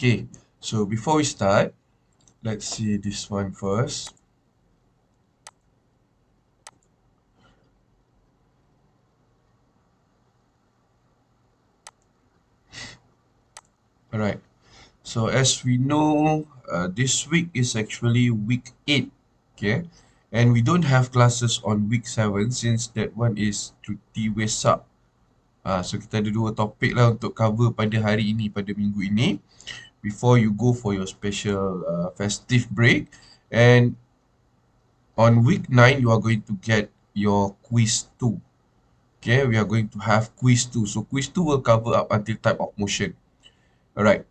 Okay, so before we start, let's see this one first. Alright, so as we know, this week is actually week 8, okay? And we don't have classes on week 7 since that one is cuti Wesak. So kita ada dua topik lah untuk cover pada hari ini, pada minggu ini, before you go for your special festive break. And on week 9, you are going to get your quiz 2. Okay, we are going to have quiz 2. So quiz 2 will cover up until type of motion. Alright,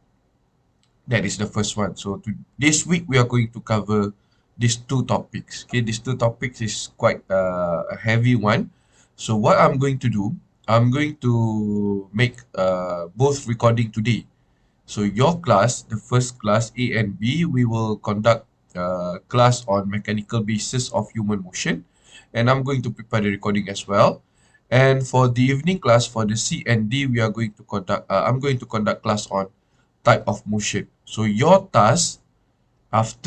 that is the first one. So this week we are going to cover these two topics. Okay, these two topics is quite a heavy one. So what I'm going to do, I'm going to make both recording today. So your class, the first class A and B, we will conduct class on mechanical basis of human motion, and I'm going to prepare the recording as well. And for the evening class, for the C and D, we are going to conduct. I'm going to conduct class on type of motion. So your task after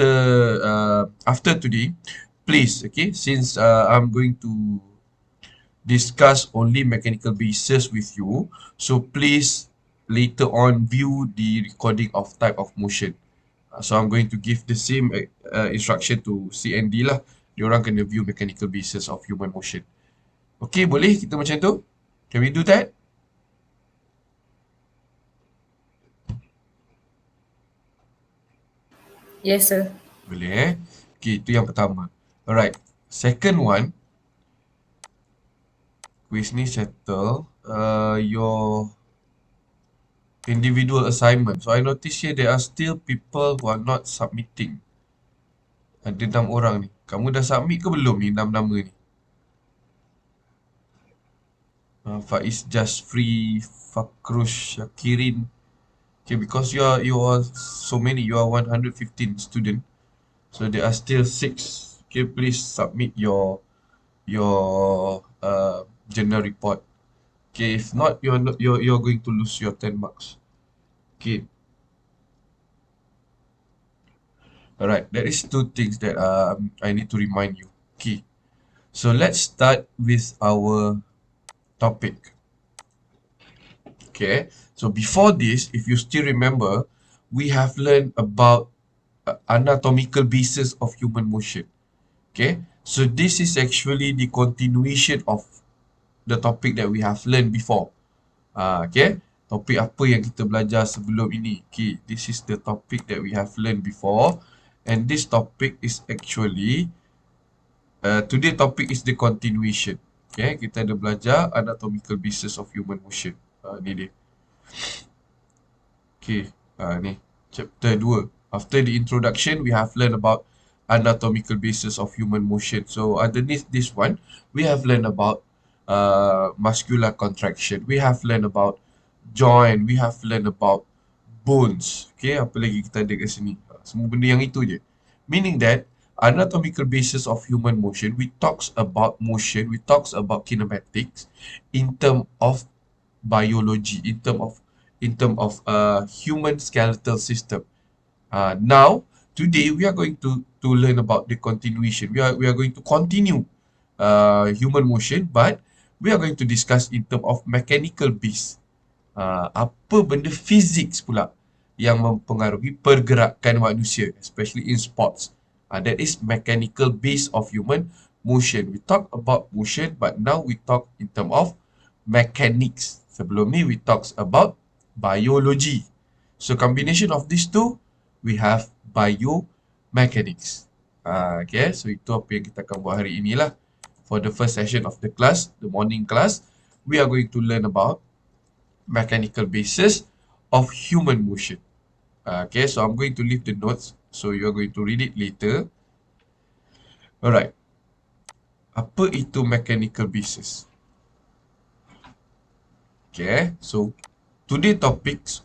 today, please, okay, since I'm going to discuss only mechanical basis with you, so please later on view the recording of type of motion. So I'm going to give the same instruction to C and D lah. Diorang kena view mechanical basis of human motion. Okay, boleh kita macam tu? Can we do that? Yes, sir. Boleh Okay, itu yang pertama. Alright, second one, quiz ni settle. Your individual assignment. So I notice here there are still people who are not submitting. Ada 6 orang ni. Kamu dah submit ke belum ni 6 nama ni? Faiz Jasfri, Fakrush, Syakirin. Okay, because you are so many, you are 115 student. So there are still 6. Okay, please submit your journal report. Okay, if not, you're going to lose your 10 marks. Okay. Alright, there is two things that I need to remind you. Okay. So let's start with our topic. Okay. So before this, if you still remember, we have learned about anatomical basis of human motion. Okay. So this is actually the continuation of the topic that we have learned before. Okay. Topik apa yang kita belajar sebelum ini? Okay. This is the topic that we have learned before. And this topic is actually today topic is the continuation. Okay, kita ada belajar anatomical basis of human motion. Ni dia. Okay, ni chapter 2. After the introduction, we have learned about anatomical basis of human motion. So underneath this one, we have learned about muscular contraction. We have learned about joint. We have learned about bones. Okay, apa lagi kita ada kat sini? Semua benda yang itu je. Meaning that anatomical basis of human motion, we talks about motion, we talks about kinematics in term of biology, in term of human skeletal system. Now today we are going to learn about the continuation. We are going to continue human motion, but we are going to discuss in term of mechanical base. Apa benda physics pula yang mempengaruhi pergerakan manusia, especially in sports. That is mechanical base of human motion. We talk about motion, but now we talk in term of mechanics. Sebelum ni we talks about biology. So combination of these two, we have biomechanics. Okay, so itu apa yang kita akan buat hari inilah. For the first session of the class, the morning class, we are going to learn about mechanical basis of human motion. Okay, so I'm going to leave the notes, so you're going to read it later. Alright. Apa itu mechanical basis? Okay, so today topics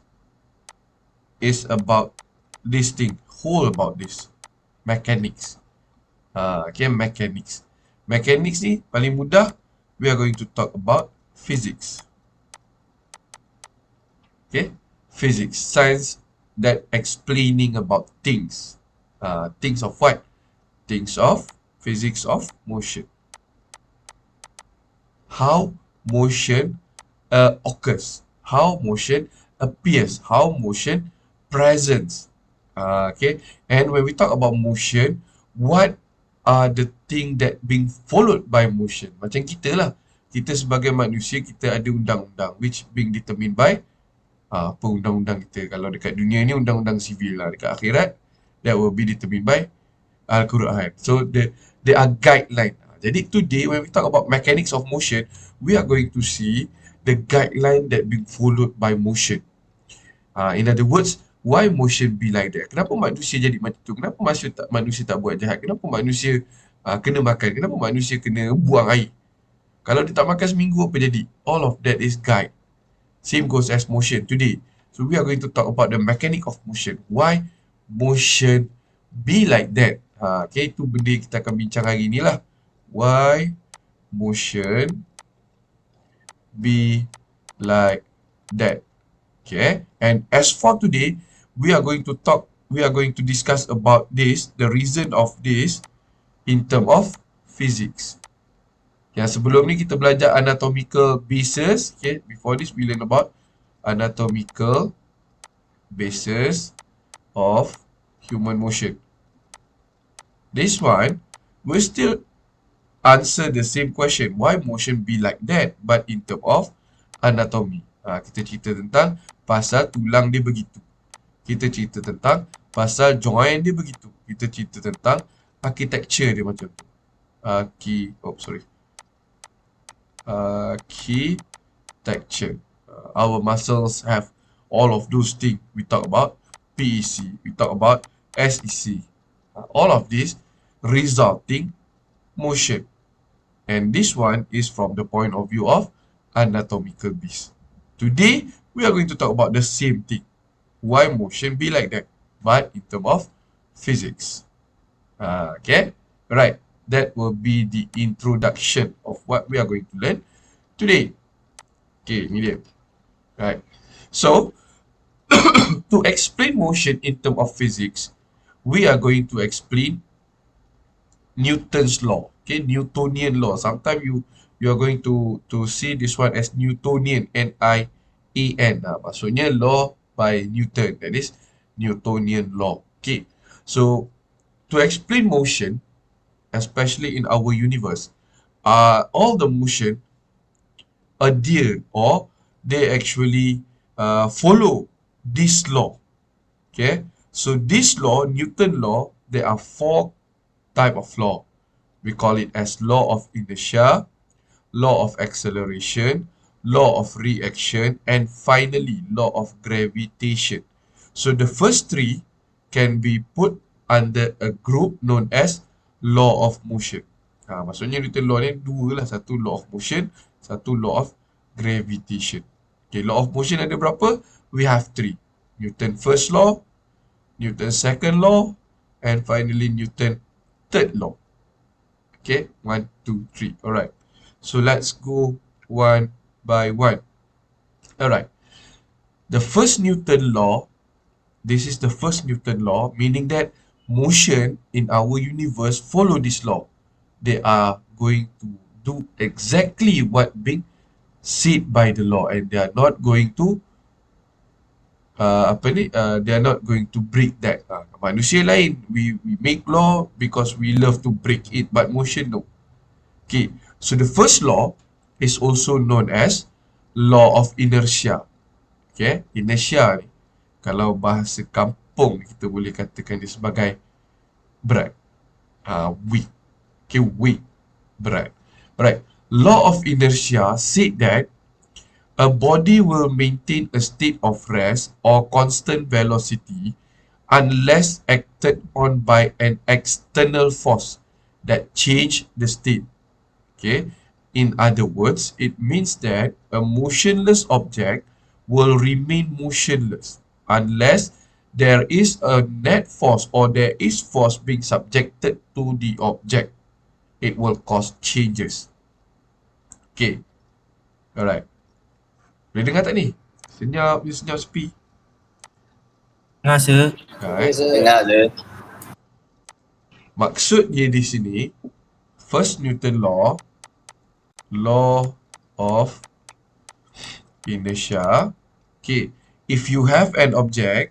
is about this thing, whole about this. Mechanics. Okay, mechanics. Mechanics ni paling mudah, we are going to talk about physics. Okay, physics, science that explaining about things. Things of what? Things of physics of motion. How motion occurs, how motion appears, how motion presents. Okay, and when we talk about motion, what are the thing that being followed by motion? Macam kita lah, kita sebagai manusia, kita ada undang-undang which being determined by apa undang-undang kita. Kalau dekat dunia ni undang-undang sivil lah, dekat akhirat that will be determined by Al-Quran. So there are guideline. Jadi today when we talk about mechanics of motion, we are going to see the guideline that being followed by motion. In other words, why motion be like that? Kenapa manusia jadi macam tu? Kenapa manusia tak buat jahat? Kenapa manusia kena makan? Kenapa manusia kena buang air? Kalau dia tak makan seminggu apa jadi? All of that is guide. Same goes as motion today. So we are going to talk about the mechanic of motion. Why motion be like that? Okay, itu benda kita akan bincang hari ni lah. Why motion be like that? Okay, and as for today, we are going to discuss about this, the reason of this in term of physics. Yang sebelum ni kita belajar anatomical basis. Okay, before this we learn about anatomical basis of human motion. This one will still answer the same question. Why motion be like that? But in term of anatomy. Kita cerita tentang pasal tulang dia begitu. Kita cerita tentang pasal joint dia begitu. Kita cerita tentang architecture dia macam tu. Architecture. Our muscles have all of those things. We talk about PEC. We talk about SEC. All of this resulting motion. And this one is from the point of view of anatomical base. Today, we are going to talk about the same thing. Why motion be like that? But in terms of physics. Okay? Right. That will be the introduction of what we are going to learn today. Okay, medium. Right. So, to explain motion in terms of physics, we are going to explain Newton's law. Okay, Newtonian law. Sometimes you are going to see this one as Newtonian, N-I-A-N. Maksudnya law by Newton. That is Newtonian law. Okay, so to explain motion, especially in our universe, all the motion adhere or they actually follow this law. Okay, so this law, Newton law, there are 4 type of law. We call it as law of inertia, law of acceleration, law of reaction, and finally law of gravitation. So the first 3 can be put under a group known as law of motion. Maksudnya Newton law ni 2 lah. Satu law of motion, satu law of gravitation. Okay, law of motion ada berapa? We have 3. Newton first law, Newton second law, and finally Newton third law. Okay, 1, 2, 3. Alright. So let's go one by one. Alright. The first Newton law, this is the first Newton law, meaning that motion in our universe follow this law. They are going to do exactly what being said by the law, and they are not going to they are not going to break that. Manusia lain, we make law because we love to break it, but motion no. Okay, so the first law is also known as law of inertia. Okay, inertia ni, kalau bahasa kampung kita boleh katakan dia sebagai berat. Weight. Okay, weight, berat. Right. Law of inertia said that a body will maintain a state of rest or constant velocity unless acted on by an external force that change the state. Okay. In other words, it means that a motionless object will remain motionless unless there is a net force or there is force being subjected to the object. It will cause changes. Okay. Alright. Boleh dengar tak ni? Senyap je, senyap sepi. Dengar sir. Dengar je. Maksud dia di sini, first Newton law, law of inertia. Okay, if you have an object,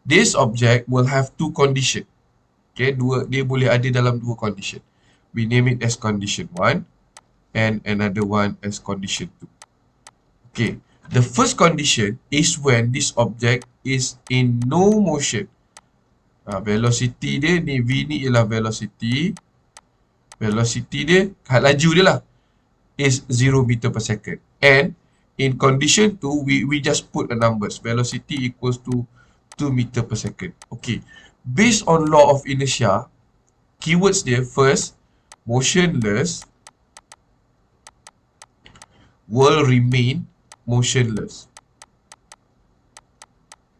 this object will have two condition. Okay, dia boleh ada dalam dua condition. We name it as condition 1 and another one as condition 2. Okay, the first condition is when this object is in no motion. Velocity dia ni, V ni ialah velocity. Velocity dia, laju dia lah, is 0 meter per second. And in condition 2, we just put a numbers. Velocity equals to 2 meter per second. Okay, based on law of inertia, keywords dia first, motionless will remain motionless.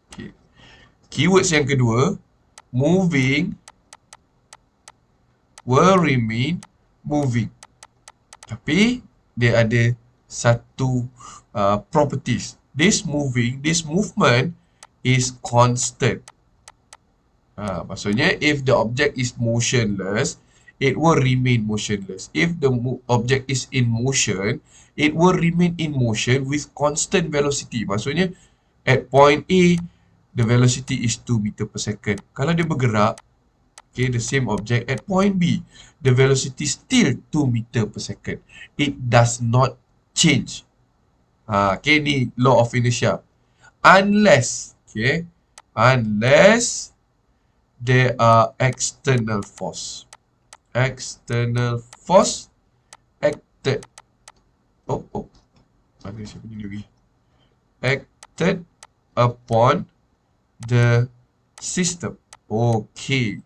Okay. Keywords yang kedua, moving will remain moving. Tapi dia ada satu properties. This movement is constant. Maksudnya, if the object is motionless, it will remain motionless. If the object is in motion, it will remain in motion with constant velocity. Maksudnya, at point A, the velocity is 2 meter per second. Kalau dia bergerak, okay, the same object at point B, the velocity still 2 meter per second. It does not change. Okay, ni law of inertia. Unless there are external force. External force acted. Mana saya punya lagi? Acted upon the system. Okay.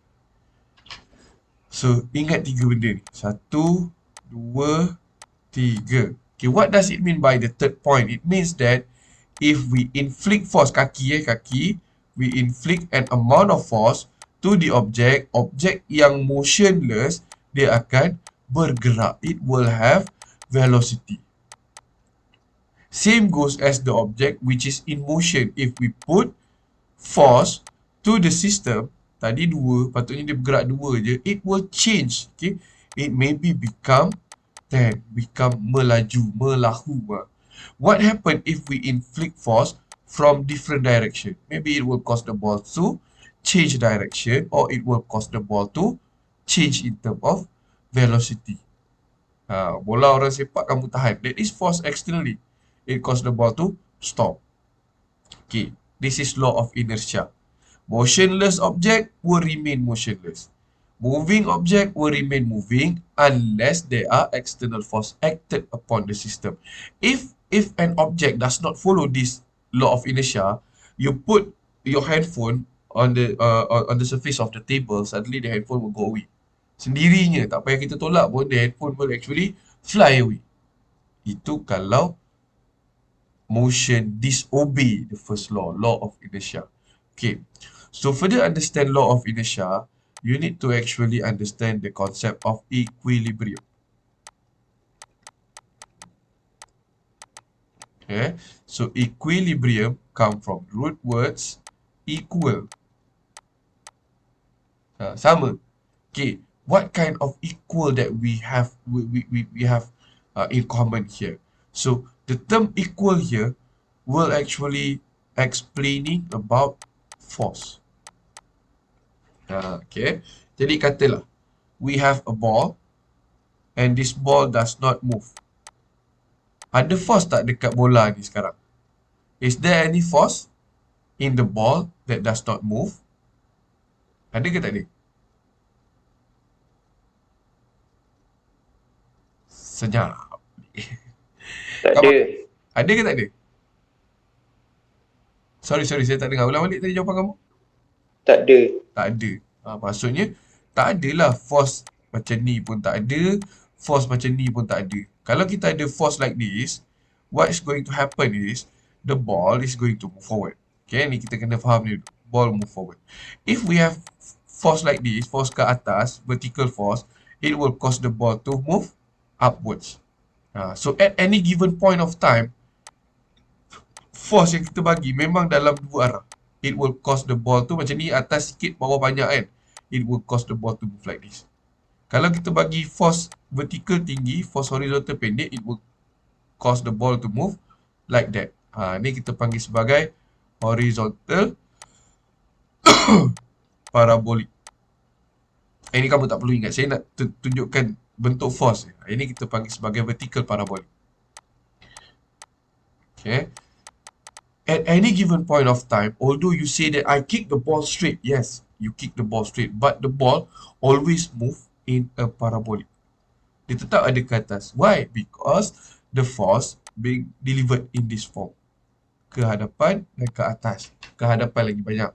So, ingat tiga benda ni. 1, 2, 3. Okay, what does it mean by the third point? It means that if we inflict force, kaki, we inflict an amount of force to the object yang motionless, dia akan bergerak. It will have velocity. Same goes as the object which is in motion. If we put force to the system, tadi 2, patutnya dia bergerak 2 je, it will change. Okay, it maybe become 10, become melaju, melahu. What happen if we inflict force from different direction? Maybe it will cause the ball to change direction, or it will cause the ball to change in terms of velocity. Bola orang sepak kamu tahan, that is force externally. It cause the ball to stop. Okay, this is law of inertia. Motionless object will remain motionless. Moving object will remain moving unless there are external force acted upon the system. If an object does not follow this law of inertia, you put your handphone on the surface of the table, suddenly the handphone will go away. Sendirinya, tak payah kita tolak pun, the handphone will actually fly away. Itu kalau motion disobey the first law, law of inertia. Okay, so further understand law of inertia, you need to actually understand the concept of equilibrium. Okay, so equilibrium come from root words equal. Sama. Okay, what kind of equal that we have in common here? So the term equal here will actually explaining about force. Okay, jadi katalah we have a ball and this ball does not move. Ada force tak dekat bola ni sekarang? Is there any force in the ball that does not move? Ada ke tak ada? Senyap. Tak ada. Ada ke tak ada? Sorry, saya tak dengar. Ulang balik tadi jawapan kamu. Tak ada. Tak ada. Maksudnya, tak adalah force macam ni pun tak ada, force macam ni pun tak ada. Kalau kita ada force like this, what is going to happen is, the ball is going to move forward. Okay, ni kita kena faham ni. Ball move forward. If we have force like this, force ke atas, vertical force, it will cause the ball to move upwards. So at any given point of time, force yang kita bagi memang dalam dua arah. it will cause the ball tu macam ni, atas sikit, bawah banyak kan. It will cause the ball to move like this. Kalau kita bagi force vertical tinggi, force horizontal pendek, it will cause the ball to move like that. Ni kita panggil sebagai horizontal parabolic. Ini kamu tak perlu ingat. Saya nak tunjukkan bentuk force. Ini kita panggil sebagai vertical parabolic. Okay. At any given point of time, although you say that I kick the ball straight, yes, you kick the ball straight, but the ball always move in a parabolic. Dia tetap ada ke atas. Why? Because the force being delivered in this form. Ke hadapan dan ke atas. Ke hadapan lagi banyak.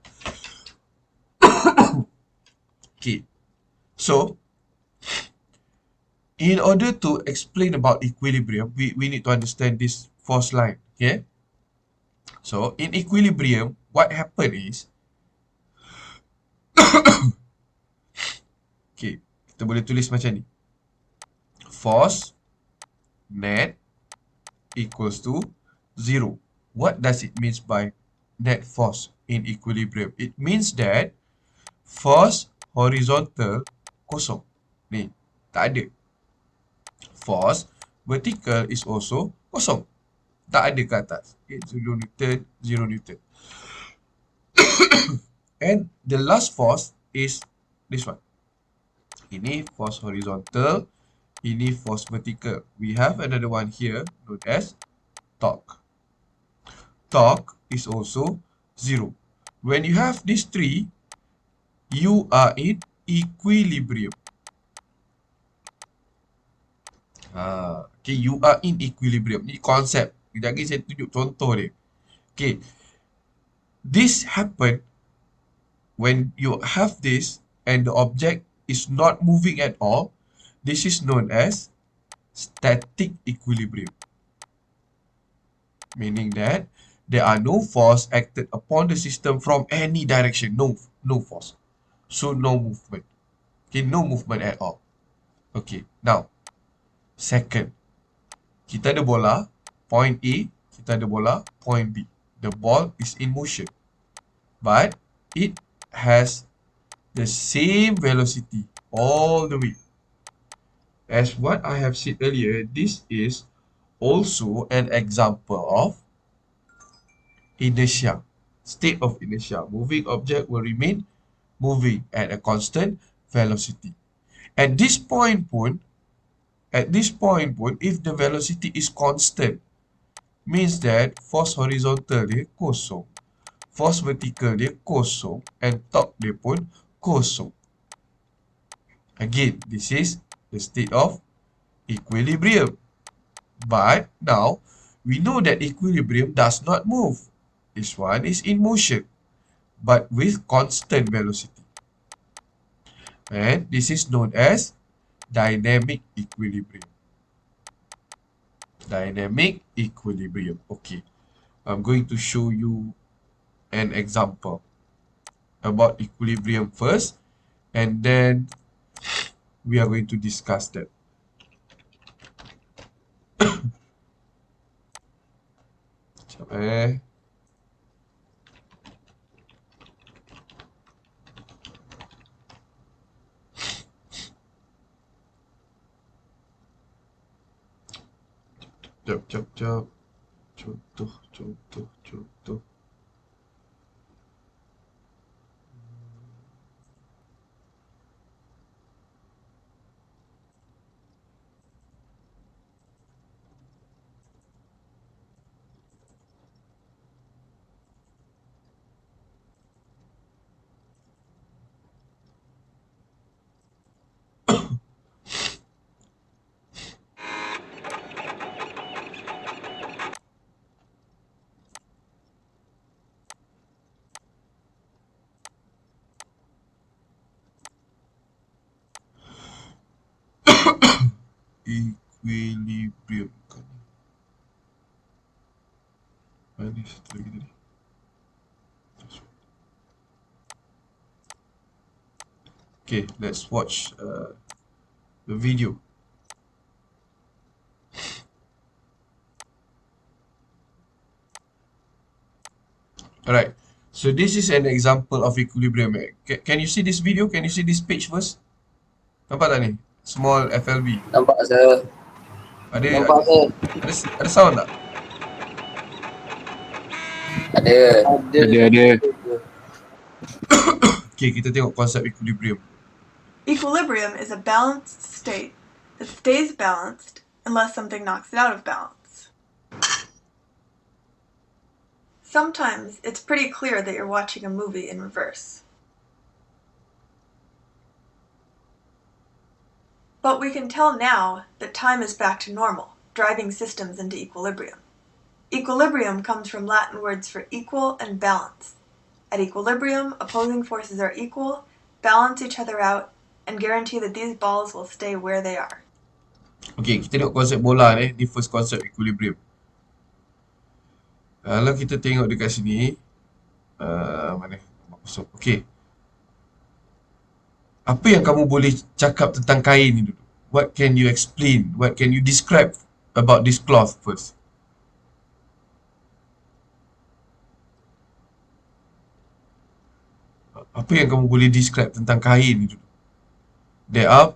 Okay. So, in order to explain about equilibrium, we need to understand this force line. Okay. So, in equilibrium, what happen is, okay, kita boleh tulis macam ni. Force net equals to 0. What does it mean by net force in equilibrium? It means that force horizontal kosong. Ni, tak ada. Force vertical is also kosong. Tak ada ke atas. 0 Newton, 0 Newton. And the last force is this one. Ini force horizontal. Ini force vertical. We have another one here known as torque. Torque is also 0. When you have these three, you are in equilibrium. Okay, you are in equilibrium. Ni konsep. Sekejap lagi saya tunjuk contoh dia. Okay. This happen when you have this and the object is not moving at all. This is known as static equilibrium. Meaning that there are no force acted upon the system from any direction. No force. So no movement. Okay, no movement at all. Okay, now second, kita ada bola point A, kita ada bola point B. The ball is in motion, but it has the same velocity all the way. As what I have said earlier, this is also an example of inertia, state of inertia. Moving object will remain moving at a constant velocity. At this point pun, if the velocity is constant, means that force horizontal dia kosong, force vertical dia kosong, and torque dia pun kosong. Again, this is the state of equilibrium. But now, we know that equilibrium does not move. This one is in motion, but with constant velocity. And this is known as dynamic equilibrium. Dynamic equilibrium. Okay. I'm going to show you an example about equilibrium first, and then we are going to discuss that. Sekejap Jap. Contoh. Equilibrium. Mana satu lagi tadi? Okay, let's watch the video. Alright, So this is an example of equilibrium. Can you see this video? Can you see this page first? Nampak tak ni? Small FLB. Nampak saya. Ada Nampak saya. ada sound tak? Ada. Ada. Okay, kita tengok konsep equilibrium. Equilibrium is a balanced state that stays balanced unless something knocks it out of balance. Sometimes it's pretty clear that you're watching a movie in reverse. But we can tell now that time is back to normal, driving systems into equilibrium. Equilibrium comes from Latin words for equal and balance. At equilibrium, opposing forces are equal, balance each other out, and guarantee that these balls will stay where they are. Okay, kita tengok konsep bola ni. Ni first konsep equilibrium. Kalau kita tengok dekat sini, mana? Okay. Apa yang kamu boleh cakap tentang kain ni dulu? What can you explain? What can you describe about this cloth first? Apa yang kamu boleh describe tentang kain ni dulu? There are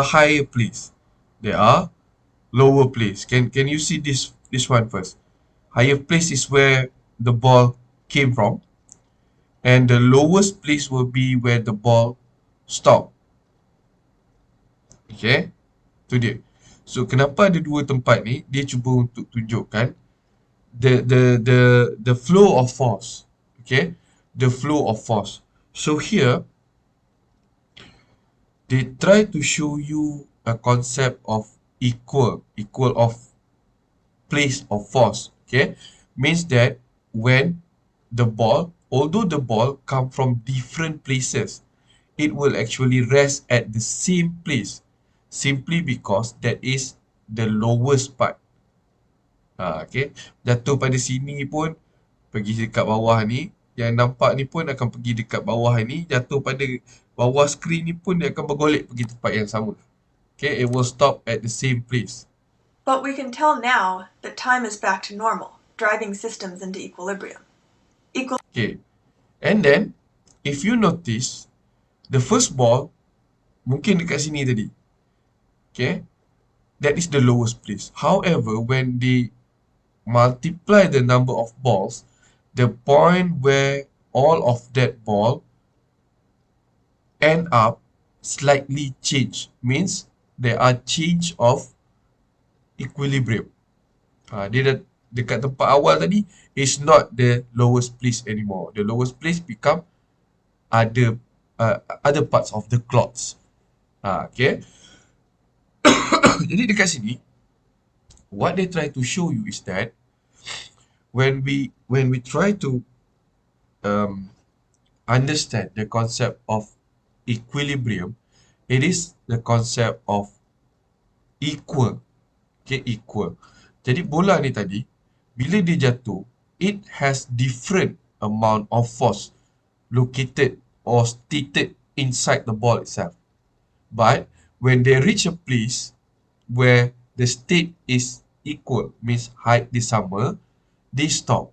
higher place. There are lower place. Can you see this one first? Higher place is where the ball came from, and the lowest place will be where the ball stop. Okay, tu dia. So kenapa ada dua tempat ni? Dia cuba untuk tunjukkan the flow of force. Okay, the flow of force. So here they try to show you a concept of equal of place of force. Okay, means that when the ball, although the ball come from different places, it will actually rest at the same place simply because that is the lowest part. Okay, jatuh pada sini pun pergi dekat bawah ni, yang nampak ni pun akan pergi dekat bawah ni, jatuh pada bawah skrin ni pun dia akan bergolek pergi tempat yang sama. Okay, it will stop at the same place. But we can tell now that time is back to normal, driving systems into equilibrium. Okay, and then if you notice, the first ball mungkin dekat sini tadi. Okay, that is the lowest place. However, when they multiply the number of balls, the point where all of that ball end up slightly change, means there are change of equilibrium. Dia dah dekat tempat awal tadi is not the lowest place anymore. The lowest place become other parts of the cloths. Okay. Jadi dekat sini, what they try to show you is that when we try to understand the concept of equilibrium, it is the concept of equal. Okay, equal. Jadi bola ni tadi, bila dia jatuh, it has different amount of force located or stated inside the ball itself. But when they reach a place where the state is equal, means height is sama, they stop.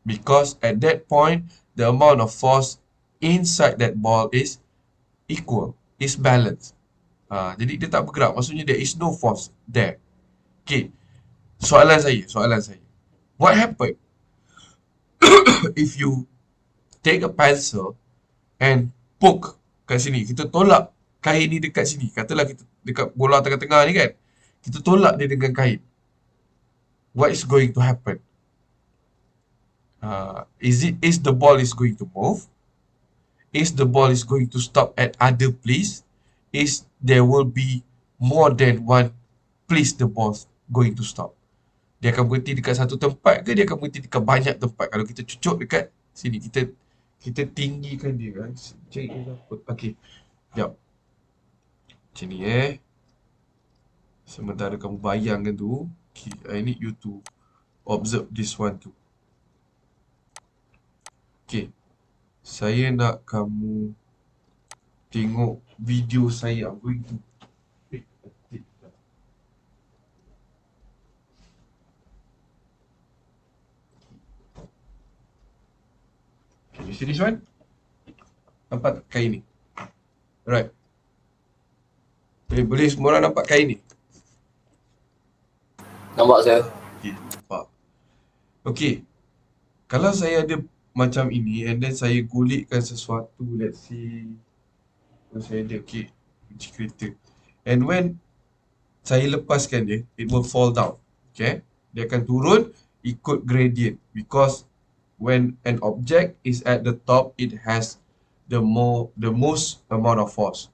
Because at that point, the amount of force inside that ball is equal, is balanced. Jadi dia tak bergerak, maksudnya there is no force there. Okay, soalan saya. What happen if you take a pencil and poke kat sini? Kita tolak kain ni dekat sini. Katalah kita dekat bola tengah-tengah ni kan. Kita tolak dia dengan kain. What is going to happen? Is the ball is going to move? Is the ball is going to stop at other place? Is there will be more than one place the ball going to stop? Dia akan berhenti dekat satu tempat ke dia akan berhenti dekat banyak tempat? Kalau kita cucuk dekat sini, kita tinggikan dia kan. Cari example. Okey. Jap. Macam ni Sementara kamu bayangkan tu, okay, I need you to observe this one too. Okay. Saya nak kamu tengok video saya. I'm going to pick a tip. You see this one? Nampak kain ni? Alright. Boleh semua orang nampak kain ni? Nampak saya. Okay, nampak. Okay. Kalau saya ada macam ini and then saya gulitkan sesuatu, let's say saya ada, okay, kunci kereta. And when saya lepaskan dia, it will fall down. Okay? Dia akan turun ikut gradient because when an object is at the top, it has the most amount of force.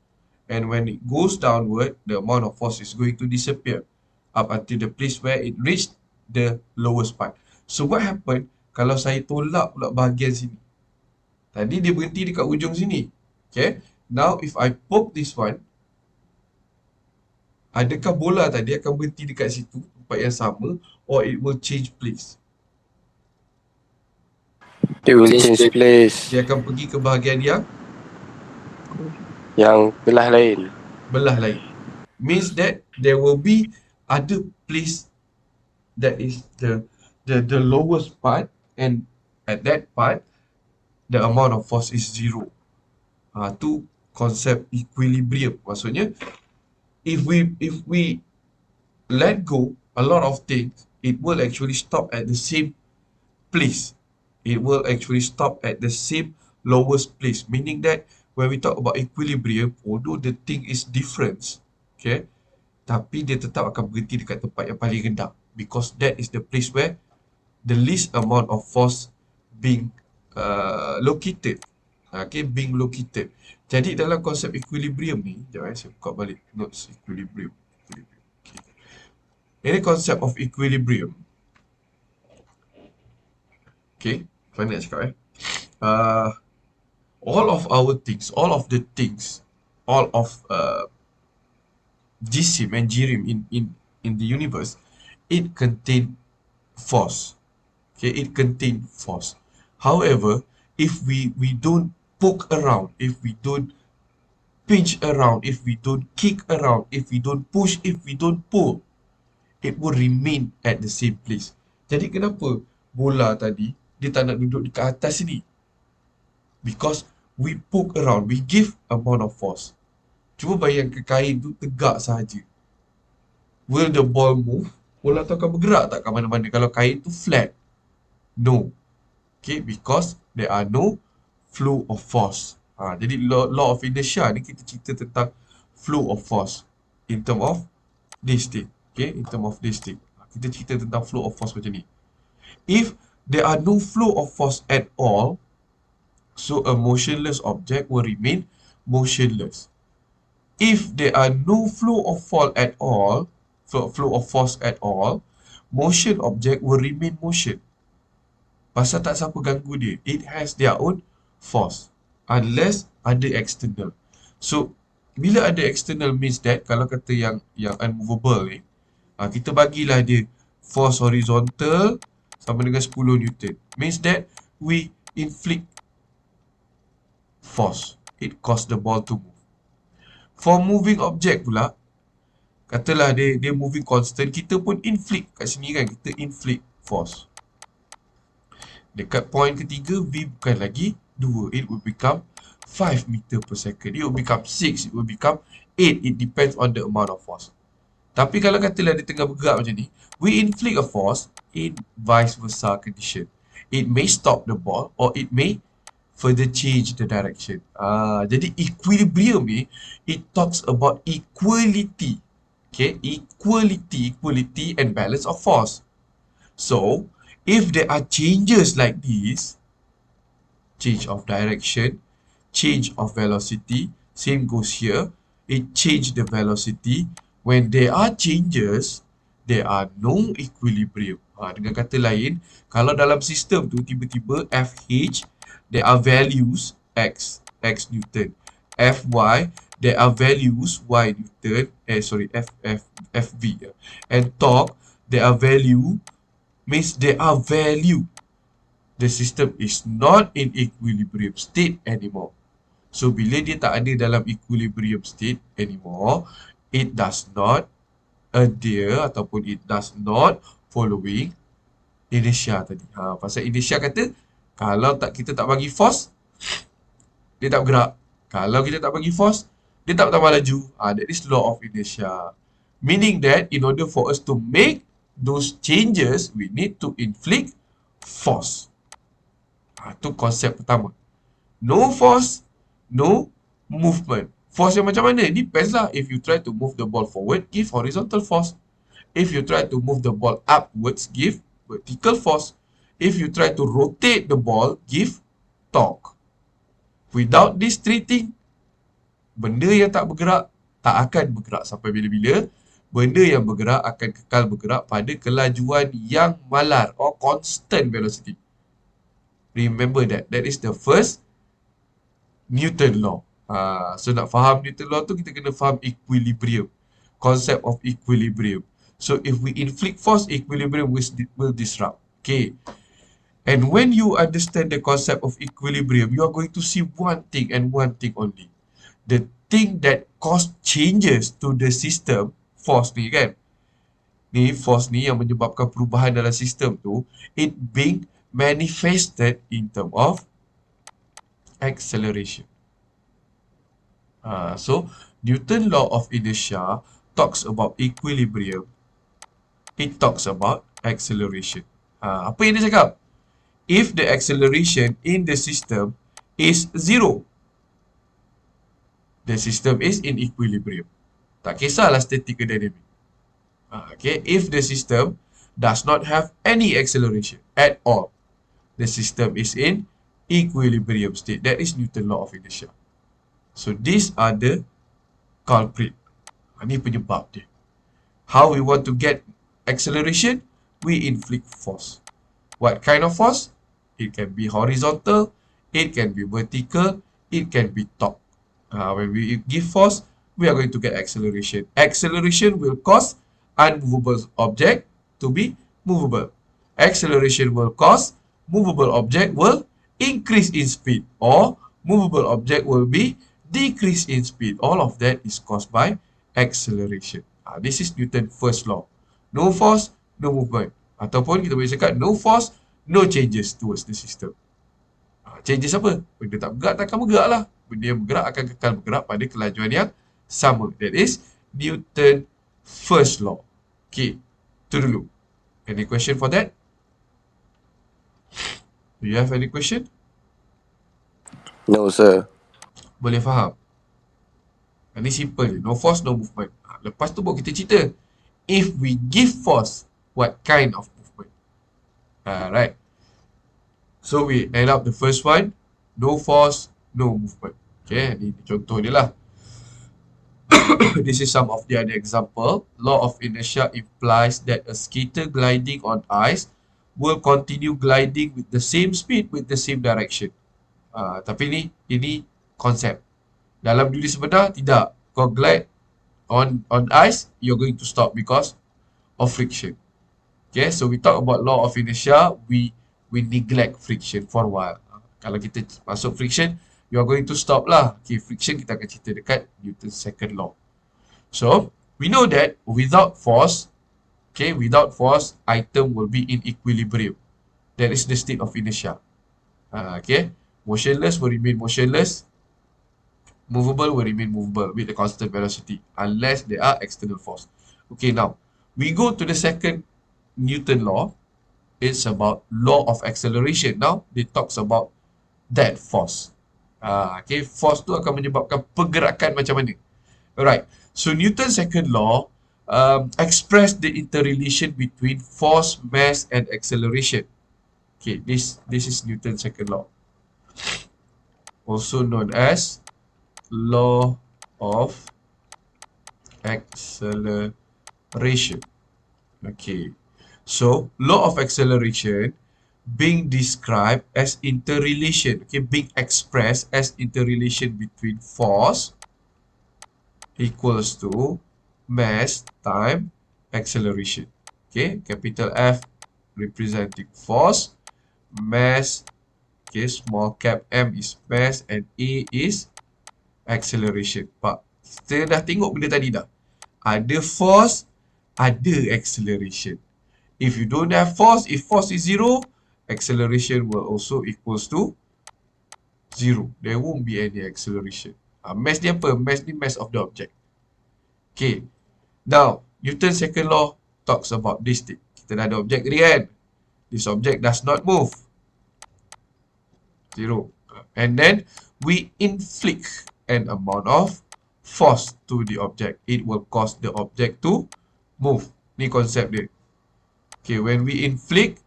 And when it goes downward, the amount of force is going to disappear up until the place where it reached the lowest part. So what happened kalau saya tolak pula bahagian sini? Tadi dia berhenti dekat ujung sini. Okay? Now if I poke this one, adakah bola tadi akan berhenti dekat situ, tempat yang sama, or it will change place? It will change place. Dia akan pergi ke bahagian yang belah lain. Means that there will be other place that is the lowest part, and at that part the amount of force is zero. Tu konsep equilibrium. Maksudnya if we let go a lot of things, it will actually stop at the same place. It will actually stop at the same lowest place, meaning that when we talk about equilibrium, although the thing is different, okay, tapi dia tetap akan berhenti dekat tempat yang paling rendah because that is the place where the least amount of force being located. Okay, being located. Jadi dalam konsep equilibrium ni, sekejap saya buka balik notes equilibrium. Okay. Ini konsep of equilibrium. Okay, mana nak cakap all of our things, all of the things, all of jisim and jirim in the universe, it contain force. Okay, it contain force. However, if we don't poke around, if we don't pinch around, if we don't kick around, if we don't push, if we don't pull, it will remain at the same place. Jadi kenapa bola tadi dia tak nak duduk dekat atas sini? Because we poke around, we give amount of force. Cuba bayangkan kain tu tegak sahaja. Will the ball move? Bola tu akan bergerak tak ke mana-mana kalau kain tu flat? No. Okay, because there are no flow of force. Jadi law of inertia ni kita cerita tentang flow of force in term of this thing. Okay, in term of this thing. Kita cerita tentang flow of force macam ni. If there are no flow of force at all, so a motionless object will remain motionless. If there are no flow of force at all, motion object will remain motion. Pasal tak siapa ganggu dia. It has their own force. Unless ada external. So, bila ada external means that, kalau kata yang unmovable ni, kita bagilah dia force horizontal sama dengan 10 Newton. Means that we inflict force. It cause the ball to move. For moving object pula, katalah dia moving constant, kita pun inflict kat sini kan, kita inflict force. Dekat point ketiga, V bukan lagi 2. It will become 5 meter per second. It will become 6. It will become 8. It depends on the amount of force. Tapi kalau katalah dia tengah bergerak macam ni, we inflict a force in vice versa condition. It may stop the ball or it may further change the direction. Jadi equilibrium ni, it talks about equality. Okay, equality and balance of force. So, if there are changes like this, change of direction, change of velocity, same goes here, it change the velocity. When there are changes, there are no equilibrium. Dengan kata lain, kalau dalam sistem tu tiba-tiba FH, there are values X Newton. Fy, there are values Y Newton. FV. And torque, there are value, means there are value. The system is not in equilibrium state anymore. So, bila dia tak ada dalam equilibrium state anymore, it does not adhere ataupun it does not following inertia tadi. Pasal inertia kata Kalau kita tak bagi force, dia tak bergerak. Kalau kita tak bagi force, dia tak tambah laju. That is law of inertia. Meaning that in order for us to make those changes, we need to inflict force. Itu konsep pertama. No force, no movement. Force yang macam mana? Depends lah. If you try to move the ball forward, give horizontal force. If you try to move the ball upwards, give vertical force. If you try to rotate the ball, give torque. Without these three things, benda yang tak bergerak, tak akan bergerak sampai bila-bila. Benda yang bergerak akan kekal bergerak pada kelajuan yang malar or constant velocity. Remember that. That is the first Newton Law. So nak faham Newton Law tu, kita kena faham equilibrium. Concept of equilibrium. So if we inflict force, equilibrium will disrupt. Okay. And when you understand the concept of equilibrium, you are going to see one thing and one thing only. The thing that cause changes to the system, force ni kan. Ni force ni yang menyebabkan perubahan dalam sistem tu, it being manifested in term of acceleration. So, Newton Law of Inertia talks about equilibrium. It talks about acceleration. Apa yang dia cakap? If the acceleration in the system is 0, the system is in equilibrium. Tak kisahlah static ke dynamic. Okay, if the system does not have any acceleration at all, the system is in equilibrium state. That is Newton Law of Inertia. So these are the culprit. Ini penyebab dia. How we want to get acceleration? We inflict force. What kind of force? It can be horizontal, it can be vertical, it can be torque. When we give force, we are going to get acceleration. Acceleration will cause unmovable object to be movable. Acceleration will cause movable object will increase in speed, or movable object will be decrease in speed. All of that is caused by acceleration. This is Newton's first law. No force, no movement. Ataupun kita boleh cakap no force, no changes towards the system. Changes apa? Benda tak bergerak, takkan bergerak lah. Benda yang bergerak akan kekal bergerak pada kelajuan yang sama. That is Newton's first law. Okay, itu dulu. Any question for that? Do you have any question? No, sir. Boleh faham? Ini simple je. No force, no movement. Lepas tu baru kita cerita. If we give force, what kind of movement? Right. So we end up the first one. No force, no movement. Okay, ini contoh dia lah. This is some of the other example. Law of inertia implies that a skater gliding on ice will continue gliding with the same speed, with the same direction. Tapi ini konsep. Dalam dunia sebenar, tidak. Kau glide on ice, you're going to stop because of friction. Okay, so we talk about law of inertia, we neglect friction for a while. Kalau kita masuk friction, you are going to stop lah. Okay, friction kita akan cerita dekat Newton's second law. So, we know that without force, item will be in equilibrium. That is the state of inertia. Okay, motionless will remain motionless. Movable will remain movable with a constant velocity unless there are external force. Okay, now we go to the second Newton law. It's about law of acceleration. Now, it talks about that force. Okay, force tu akan menyebabkan pergerakan macam mana. Alright, so Newton's second law express the interrelation between force, mass, and acceleration. Okay, this is Newton's second law, also known as law of acceleration. Okay, so law of acceleration being described as interrelation, okay, being expressed as interrelation between force equals to mass time acceleration. Okay, capital F representing force, mass, okay, small cap m is mass, and A is acceleration. Pak, kita dah tengok benda tadi dah. Ada force, ada acceleration. If you don't have force, if force is 0, acceleration will also equals to 0. There won't be any acceleration. Mass ni apa? Mass ni mass of the object. Okay. Now, Newton's second law talks about this thing. Kita dah ada objek tadi kan? This object does not move. 0. And then, we inflict an amount of force to the object. It will cause the object to move. Ni konsep dia. Okay, when we inflict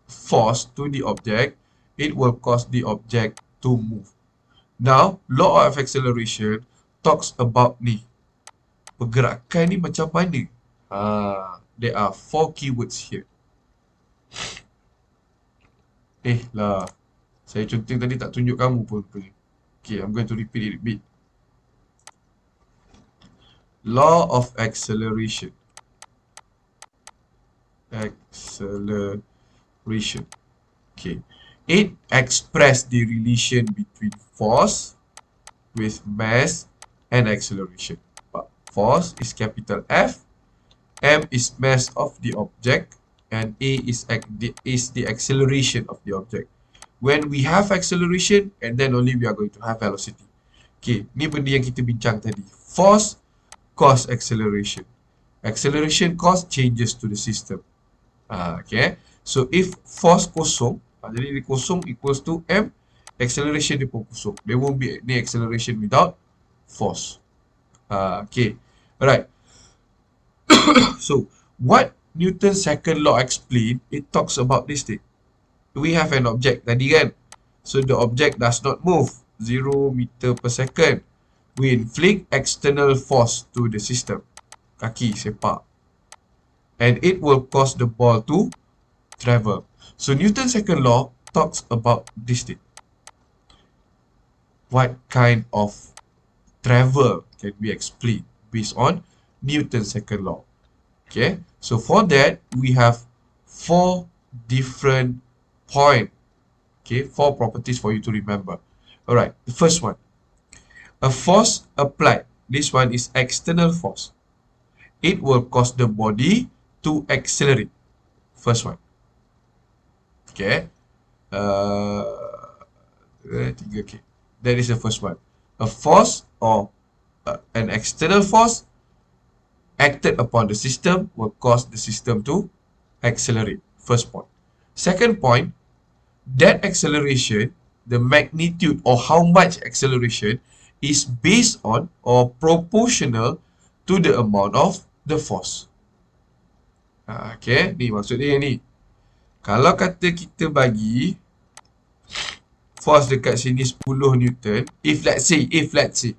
force to the object, it will cause the object to move. Now, law of acceleration talks about ni. Pergerakan ni macam mana? There are 4 keywords here. Lah. Saya contoh tadi tak tunjuk kamu pun. Okay, I'm going to repeat it a bit. Law of acceleration. Acceleration. Okay. It expresses the relation between force with mass and acceleration. But force is capital F, m is mass of the object, and a is the acceleration of the object. When we have acceleration, and then only we are going to have velocity. Okay, ni benda yang kita bincang tadi. Force cause acceleration. Acceleration cause changes to the system. Okay, so if force kosong, jadi dia kosong equals to m, acceleration dia pun kosong. There won't be any acceleration without force. Okay, alright. So, what Newton's second law explain, it talks about this thing. We have an object tadi kan. So, the object does not move. 0 meter per second. We inflict external force to the system. Kaki, sepak. And it will cause the ball to travel. So, Newton's second law talks about this thing. What kind of travel can we explain based on Newton's second law? Okay, so for that, we have 4 different points. Okay, 4 properties for you to remember. Alright, the first one. A force applied. This one is external force. It will cause the body to accelerate. First one. Okay. Okay. That is the first one. A force or an external force acted upon the system will cause the system to accelerate. First point. Second point, that acceleration, the magnitude or how much acceleration is based on or proportional to the amount of the force. Okay, ni maksud dia ni. Kalau kata kita bagi force dekat sini 10 Newton, if let's say 1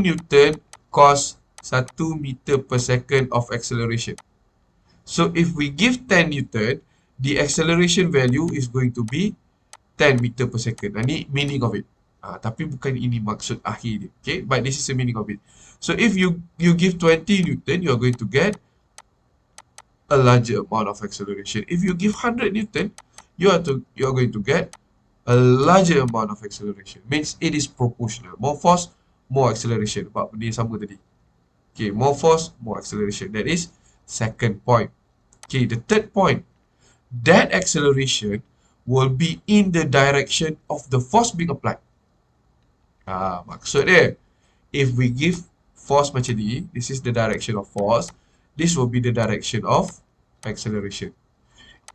Newton cause 1 meter per second of acceleration. So if we give 10 Newton, the acceleration value is going to be 10 meter per second. Ini meaning of it. Tapi bukan ini maksud akhir dia. Okay, but this is the meaning of it. So if you give 20 Newton, you are going to get a larger amount of acceleration. If you give 100 Newton, you are going to get a larger amount of acceleration. Means it is proportional. More force, more acceleration. Sebab benda sama tadi. Okay, more force, more acceleration. That is second point. Okay, the third point. That acceleration will be in the direction of the force being applied. Maksud dia, if we give force macam ni, this is the direction of force, this will be the direction of acceleration.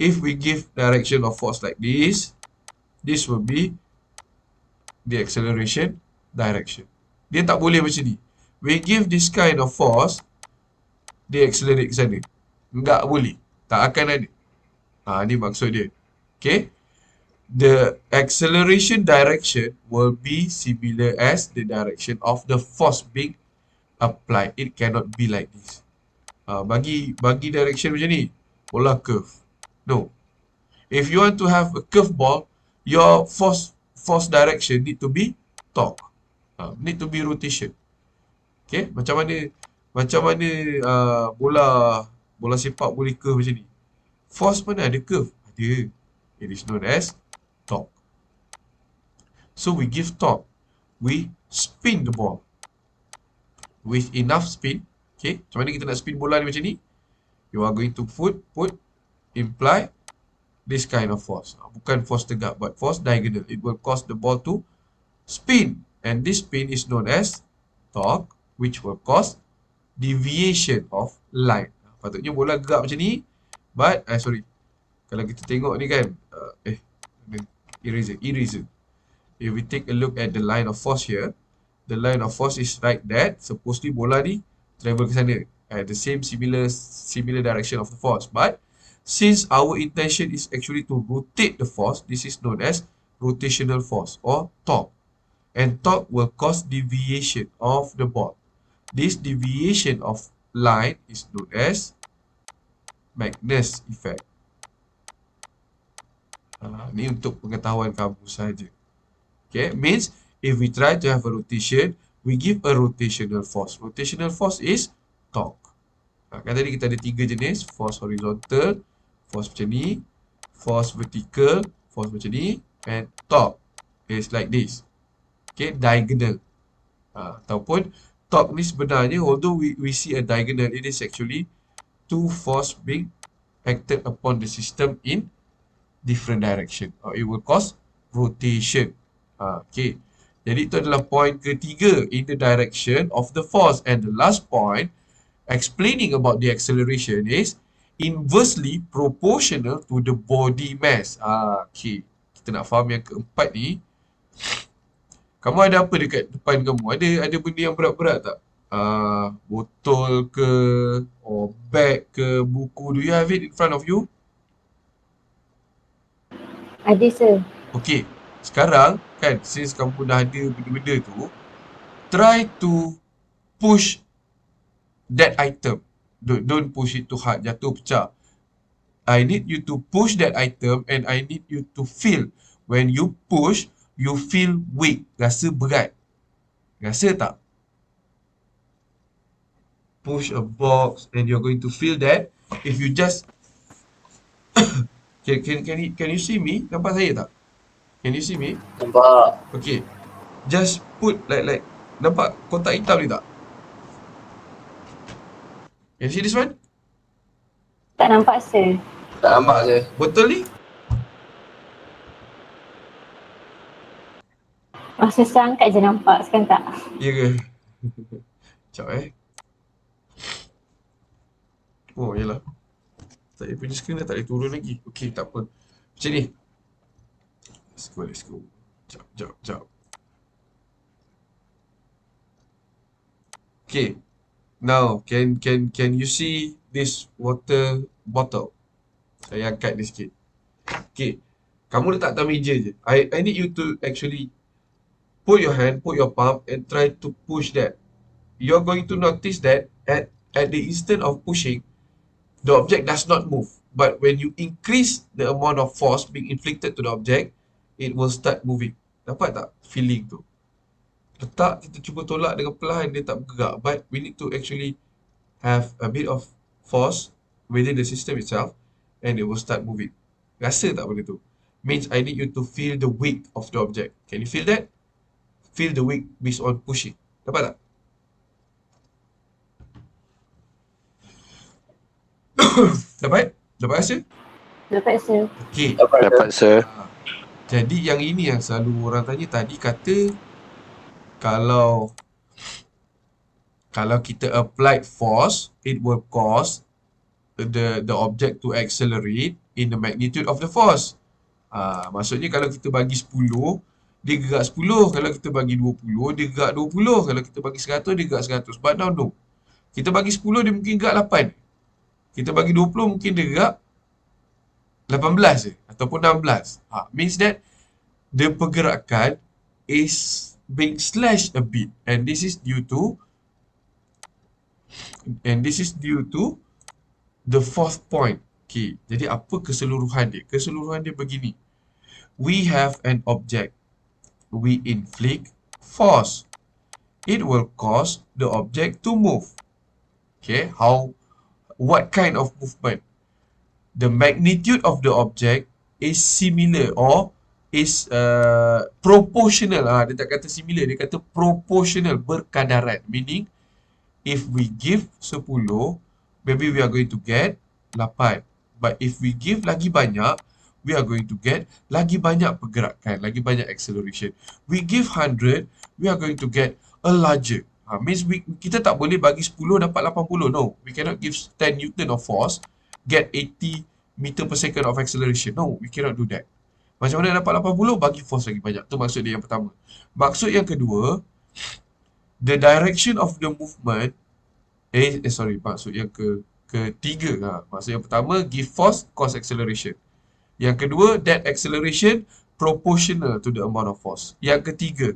If we give direction of force like this will be the acceleration direction. Dia tak boleh macam ni. We give this kind of force, dia accelerate ke sana. Enggak boleh. Tak akan ada. Ni maksud dia. Okay. The acceleration direction will be similar as the direction of the force being applied. It cannot be like this. Bagi direction macam ni, bola curve. No. If you want to have a curved ball, your force direction need to be torque. Need to be rotation. Okay, macam mana bola sepak boleh curve macam ni? Force mana ada curve? Ada. It is known as torque. So we give torque. We spin the ball with enough spin. Okay, macam mana kita nak spin bola ni macam ni? You are going to put imply this kind of force. Bukan force tegak, but force diagonal. It will cause the ball to spin. And this spin is known as torque, which will cause deviation of line. Patutnya bola gerak macam ni, but, sorry. Kalau kita tengok ni kan, eraser. If we take a look at the line of force here, the line of force is like that. Supposedly bola ni travel ke sana at the similar direction of the force. But since our intention is actually to rotate the force, this is known as rotational force or torque. And torque will cause deviation of the ball. This deviation of line is known as Magnus effect. Ni untuk pengetahuan kamu saja. Okay, means if we try to have a rotation, we give a rotational force. Rotational force is torque. Kan tadi kita ada 3 jenis, force horizontal, force macam ni, force vertical, force macam ni, and torque is like this. Okay, diagonal. Ataupun torque ni sebenarnya, although we see a diagonal, it is actually two force being acted upon the system in different direction. It will cause rotation. Okay. Jadi itu adalah point ketiga, in the direction of the force. And the last point, explaining about the acceleration, is inversely proportional to the body mass. Okay. Kita nak faham yang keempat ni. Kamu ada apa dekat depan kamu? Ada benda yang berat-berat tak? Botol ke, or bag ke, buku. Do you have it in front of you? Ada, sir. Okay. Sekarang, kan, since kamu dah ada benda-benda tu, try to push that item. Don't push it too hard, jatuh pecah. I need you to push that item and I need you to feel. When you push, you feel weight. Rasa berat. Rasa tak? Push a box and you're going to feel that. If you just can you see me? Nampak saya tak? Can you see me? Nampak. Okay. Just put like nampak kotak hitam ni tak? Can you see this one? Tak nampak, sir. Tak nampak je. Betul ni? Masa saya angkat je nampak, sekarang tak. Ya ke? Sekejap Oh, yelah. Saya punya screen dah tak boleh turun lagi. Okay, tak apa. Macam ni. Let's go. Sekejap. Okay. Now, can you see this water bottle? Saya angkat dia sikit. Okay. Kamu letak atas meja je. I need you to actually put your palm and try to push that. You're going to notice that at the instant of pushing, the object does not move. But when you increase the amount of force being inflicted to the object, it will start moving. Dapat tak feeling tu? Letak, kita cuba tolak dengan perlahan, dia tak bergerak. But we need to actually have a bit of force within the system itself and it will start moving. Rasa tak benda tu? Means I need you to feel the weight of the object. Can you feel that? Feel the weight based on pushing. Dapat tak? Dapat? Dapat rasa? Dapat, sir. Okay. Dapat, sir. Jadi yang ini yang selalu orang tanya tadi, kata kalau kita applied force, it will cause the object to accelerate in the magnitude of the force. Maksudnya kalau kita bagi 10, dia gerak 10. Kalau kita bagi 20, dia gerak 20. Kalau kita bagi 100, dia gerak 100. But now no. Kita bagi 10, dia mungkin gerak 8. Kita bagi 20, mungkin dia gerak 18 je. Ataupun 16. Means that the pergerakan is being slashed a bit. And this is due to the fourth point. Okay. Jadi apa keseluruhan dia? Keseluruhan dia begini. We have an object. We inflict force. It will cause the object to move. Okay. What kind of movement? The magnitude of the object is similar or is proportional. Dia tak kata similar, dia kata proportional, berkadaran. Meaning, if we give 10, maybe we are going to get 8. But if we give lagi banyak, we are going to get lagi banyak pergerakan, lagi banyak acceleration. We give 100, we are going to get a larger. Means kita tak boleh bagi 10 dapat 80. No, we cannot give 10 Newton of force, get 80 meter per second of acceleration. No, we cannot do that. Macam mana dapat 80? Bagi force lagi banyak. Tu maksud dia yang pertama. Maksud yang kedua, the direction of the movement, maksud yang ketiga. Maksud yang pertama, give force, cause acceleration. Yang kedua, that acceleration proportional to the amount of force. Yang ketiga,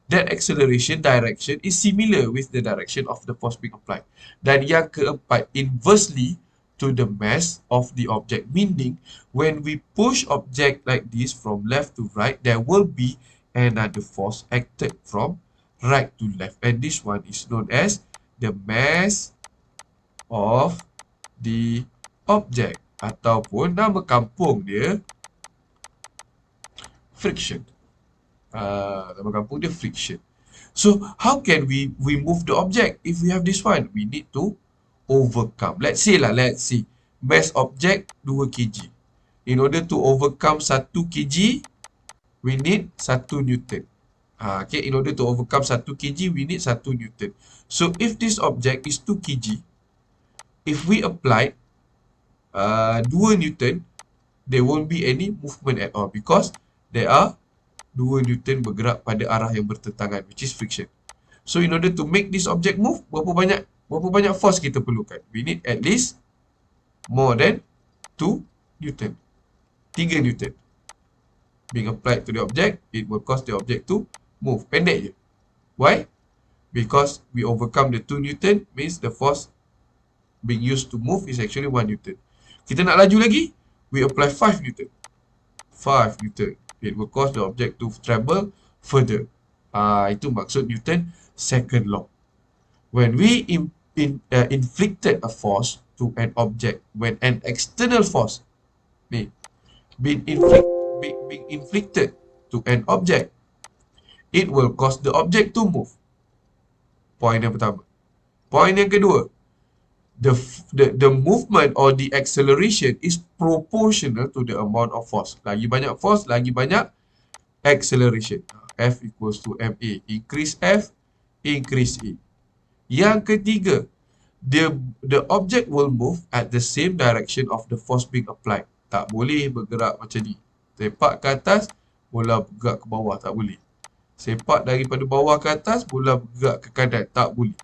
that acceleration direction is similar with the direction of the force being applied. Dan yang keempat, inversely to the mass of the object. Meaning, when we push object like this from left to right, there will be another force acted from right to left. And this one is known as the mass of the object. Ataupun nama kampung dia friction. Nama kampung dia friction. So, how can we move the object if we have this one? We need to overcome. Let's say, mass object 2 kg. In order to overcome 1 kg, we need 1 Newton. Okay, in order to overcome 1 kg, we need 1 Newton. So, if this object is 2 kg, if we apply 2 Newton, there won't be any movement at all because there are 2 Newton bergerak pada arah yang bertentangan, which is friction. So, in order to make this object move, berapa banyak force kita perlukan? We need at least more than 2 Newton. 3 Newton being applied to the object, it will cause the object to move. Pendek je. Why? Because we overcome the 2 Newton, means the force being used to move is actually 1 Newton. Kita nak laju lagi, we apply 5 Newton. 5 Newton. It will cause the object to travel further. Itu maksud Newton second law. When we inflicted a force to an object, when an external force being inflicted to an object, it will cause the object to move. Point yang pertama. Point yang kedua, the movement or the acceleration is proportional to the amount of force. Lagi banyak force, lagi banyak acceleration. F equals to ma. Increase F, increase E. Yang ketiga, the object will move at the same direction of the force being applied. Tak boleh bergerak macam ni. Sepak ke atas, bola bergerak ke bawah. Tak boleh. Sepak daripada bawah ke atas, bola bergerak ke kanan. Tak boleh.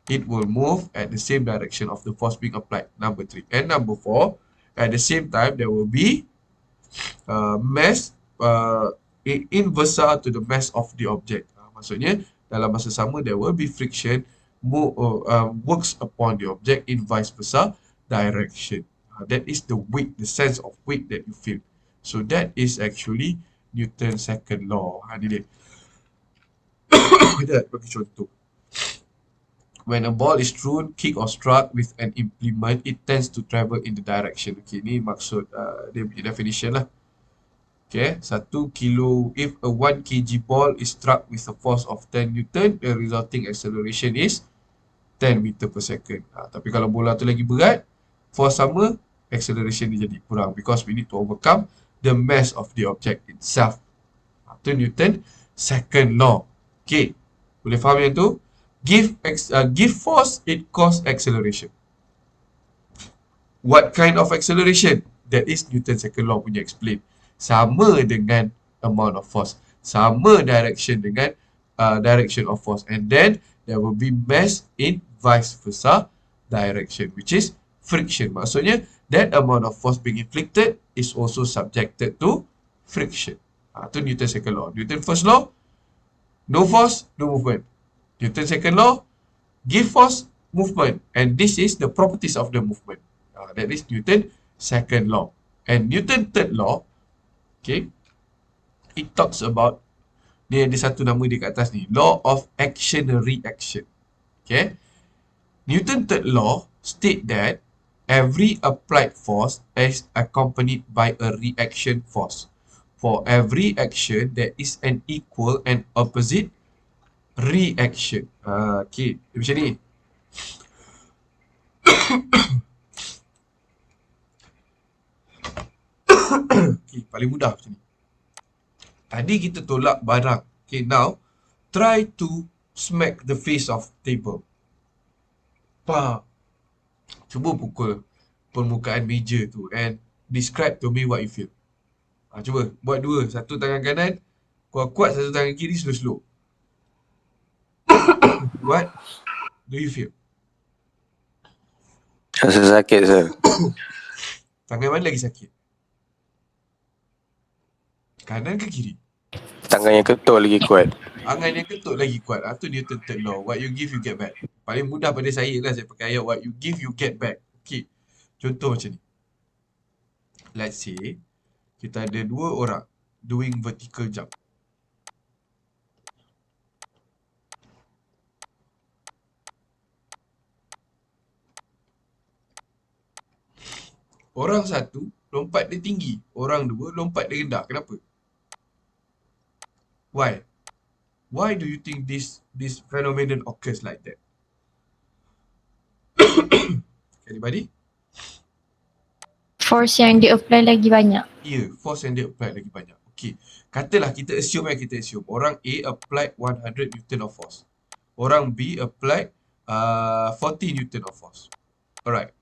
It will move at the same direction of the force being applied. Number 3. And number 4, at the same time, there will be mass inversal to the mass of the object. Maksudnya, dalam masa sama, there will be friction works upon the object in vice versa direction. That is the weight, the sense of weight that you feel. So, that is actually Newton's second law. Ni dia. Kita bagi contoh. When a ball is thrown, kicked or struck with an implement, it tends to travel in the direction. Okay, ni maksud dia punya definition lah. Okay, 1 kilo, if a 1 kg ball is struck with a force of 10 Newton, the resulting acceleration is 10 meter per second. Tapi kalau bola tu lagi berat, force sama, acceleration dia jadi kurang because we need to overcome the mass of the object itself. Itu Newton second law. Okay, boleh faham yang tu? Give force, it cause acceleration. What kind of acceleration? That is Newton's second law punya explain. Sama dengan amount of force. Sama direction dengan direction of force. And then, there will be mass in vice versa direction, which is friction. Maksudnya, that amount of force being inflicted is also subjected to friction. Itu Newton's second law. Newton's first law, no force, no movement. Newton's second law, give force, movement. And this is the properties of the movement. That is Newton's second law. And Newton's third law, okay, it talks about, ni ada satu nama dia kat atas ni, law of action and reaction. Okay. Newton's third law state that every applied force is accompanied by a reaction force. For every action, there is an equal and opposite reaction. Okay, macam ni. Okay, paling mudah macam ni. Tadi kita tolak barang. Okay, now try to smack the face of table. Cuba pukul permukaan meja tu and describe to me what you feel. Cuba buat dua. Satu tangan kanan kuat-kuat, satu tangan kiri slow-slow. What do you feel? Rasa sakit, sir. Tangan mana lagi sakit? Kanan ke kiri? Tangan yang ketul lagi kuat. Tangan yang ketuk lagi kuat. Tu Newton third law. What you give, you get back. Paling mudah pada saya lah, saya pakai ayat what you give, you get back. Okay. Contoh macam ni. Let's say, kita ada dua orang doing vertical jump. Orang satu lompat dia tinggi, orang dua lompat dia rendah. Kenapa? Why? Why do you think this phenomenon occurs like that? Anybody? Force yang di-apply lagi banyak. Ya, force yang dia apply lagi banyak. Okay. Katalah kita assume orang A applied 100 Newton of force. Orang B applied 40 Newton of force. Alright.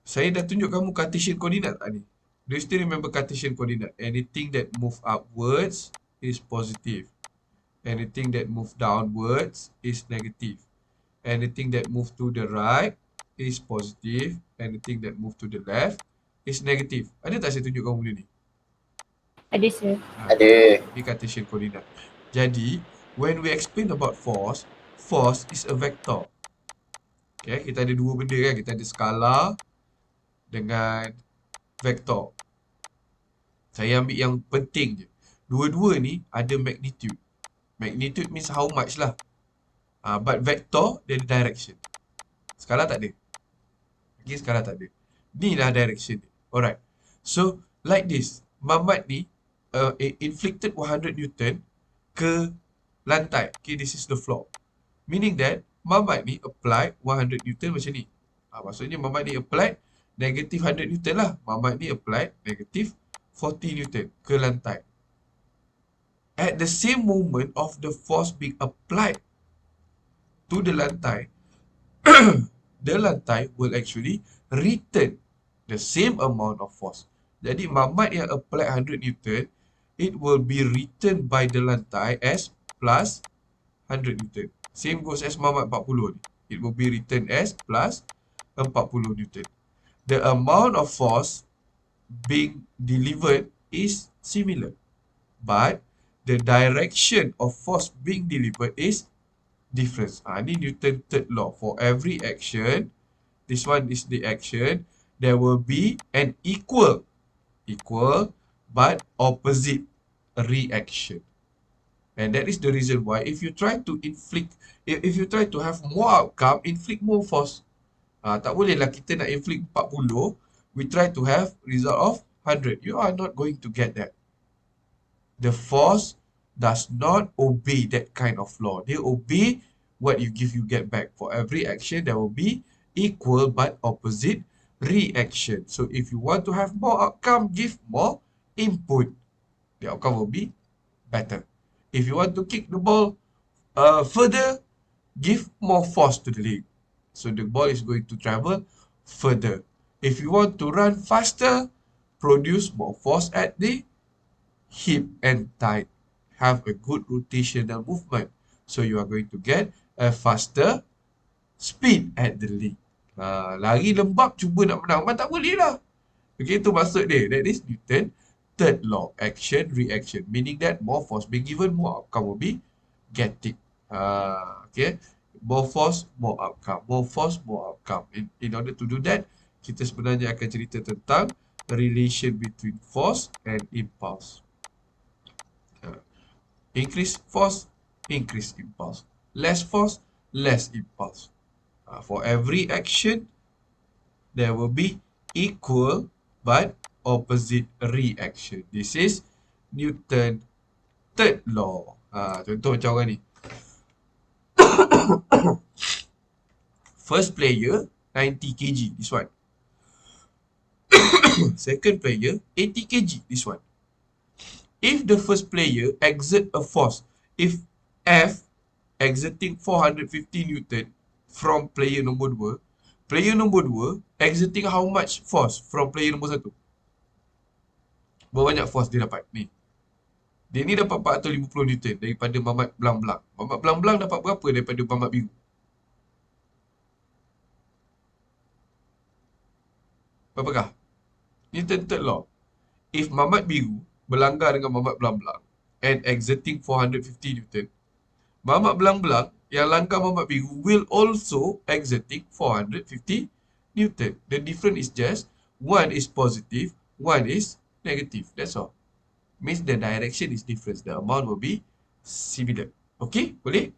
Saya dah tunjuk kamu Cartesian coordinate tak ni? Do you still remember Cartesian coordinate? Anything that move upwards is positive. Anything that move downwards is negative. Anything that move to the right is positive. Anything that move to the left is negative. Ada tak saya tunjuk kamu benda ni? Ada sir. Ada. Ini Cartesian coordinate. Jadi, when we explain about force, force is a vector. Okay, kita ada dua benda kan. Kita ada skala dengan vektor. Saya ambil yang penting je. Dua-dua ni ada magnitude. Magnitude means how much lah. But vector, dia ada direction. Skala tak ada. Okay, skala tak ada. Ni lah direction dia. Alright. So, like this. Mamat ni inflicted 100 Newton ke lantai. Okay, this is the floor. Meaning that, Mamat ni apply 100 Newton macam ni. Maksudnya Mamat ni apply negative 100 Newton lah. Mamat ni apply negative 40 Newton ke lantai. At the same moment of the force being applied to the lantai, the lantai will actually return the same amount of force. Jadi Mamat yang apply 100 Newton, it will be returned by the lantai as plus 100 Newton. Same goes as Mamat 40 ni. It will be returned as plus 40 Newton. The amount of force being delivered is similar. But the direction of force being delivered is different. Ini Newton third law. For every action, this one is the action, there will be an equal but opposite reaction. And that is the reason why if you try to have more outcome, inflict more force. Tak bolehlah kita nak inflict 40, we try to have result of 100. You are not going to get that. The force does not obey that kind of law. They obey what you give, you get back. For every action, there will be equal but opposite reaction. So if you want to have more outcome, give more input. The outcome will be better. If you want to kick the ball further, give more force to the leg. So the ball is going to travel further. If you want to run faster, produce more force at the hip and thigh. Have a good rotational movement. So you are going to get a faster speed at the leg. Lari lembab cuba nak menang, tak boleh lah. Okay, itu maksud dia. That is Newton third law. Action, reaction. Meaning that more force being given, more outcome will be getting. Okay. More force, more outcome. More force, more outcome. In order to do that, kita sebenarnya akan cerita tentang relation between force and impulse. Increase force, increase impulse. Less force, less impulse. For every action, there will be equal but opposite reaction. This is Newton third law. Contoh macam orang ni. First player, 90 kg. This one. Second player, 80 kg, this one. If the first player exert a force, if F exerting 450 Newton from player nombor 2, player nombor 2 exerting how much force from player nombor 1? Berapa banyak force dia dapat? Ni. Dia ni dapat 450 Newton daripada Mamat Belang-Belang. Mamat Belang-Belang dapat berapa daripada Mamat Biru? Berapakah? Newton third law. If Mamat Biru berlanggar dengan Mamat Belang-Belang and exerting 450 Newton, Mamat Belang-Belang yang langgar Mamat Biru will also exerting 450 Newton. The difference is just one is positive, one is negative. That's all. Means the direction is different. The amount will be similar. Okay? Boleh?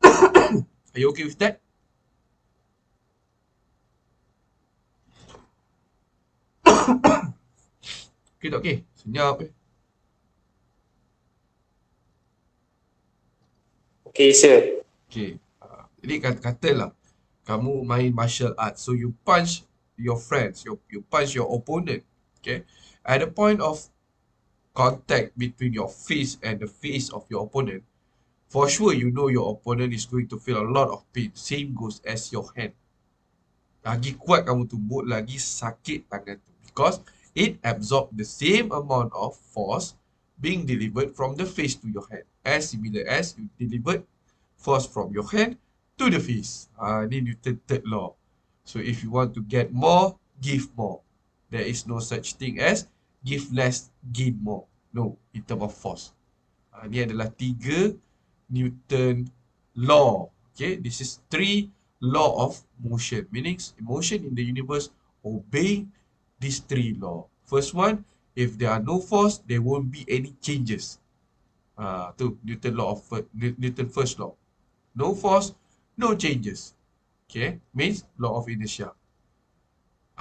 Are you okay with that? Okay tak okay? Senyap Okay, sir. Okay. Jadi katalah kamu main martial arts. So you punch your friends. You punch your opponent. Okay. At the point of contact between your face and the face of your opponent, for sure you know your opponent is going to feel a lot of pain. Same goes as your hand. Lagi kuat kamu tumbuk, lagi sakit tangan tu. Because it absorbs the same amount of force being delivered from the face to your hand. As similar as you delivered force from your hand to the face. Ini Newton third law. So if you want to get more, give more. There is no such thing as give less, gain more. No, in terms of force. Ini adalah 3 Newton law. Okay, this is 3 law of motion. Meaning motion in the universe obeying these 3 law. First one, if there are no force, there won't be any changes. Tu Newton law of Newton first law. No force, no changes. Okay, means law of inertia.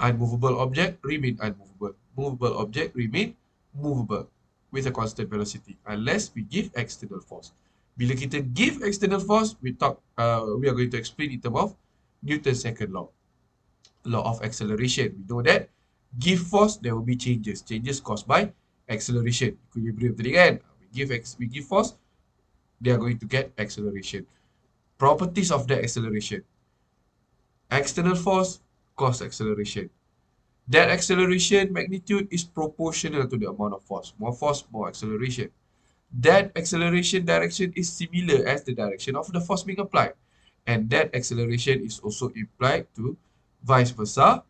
Unmovable object remain unmovable. Movable object remain movable with a constant velocity unless we give external force. Bila kita give external force, we are going to explain in terms of Newton's second law. Law of acceleration. We know that give force, there will be changes. Changes caused by acceleration. Equilibrium tadi kan. We give force, they are going to get acceleration. Properties of that acceleration. External force cause acceleration. That acceleration magnitude is proportional to the amount of force. More force, more acceleration. That acceleration direction is similar as the direction of the force being applied. And that acceleration is also applied to vice versa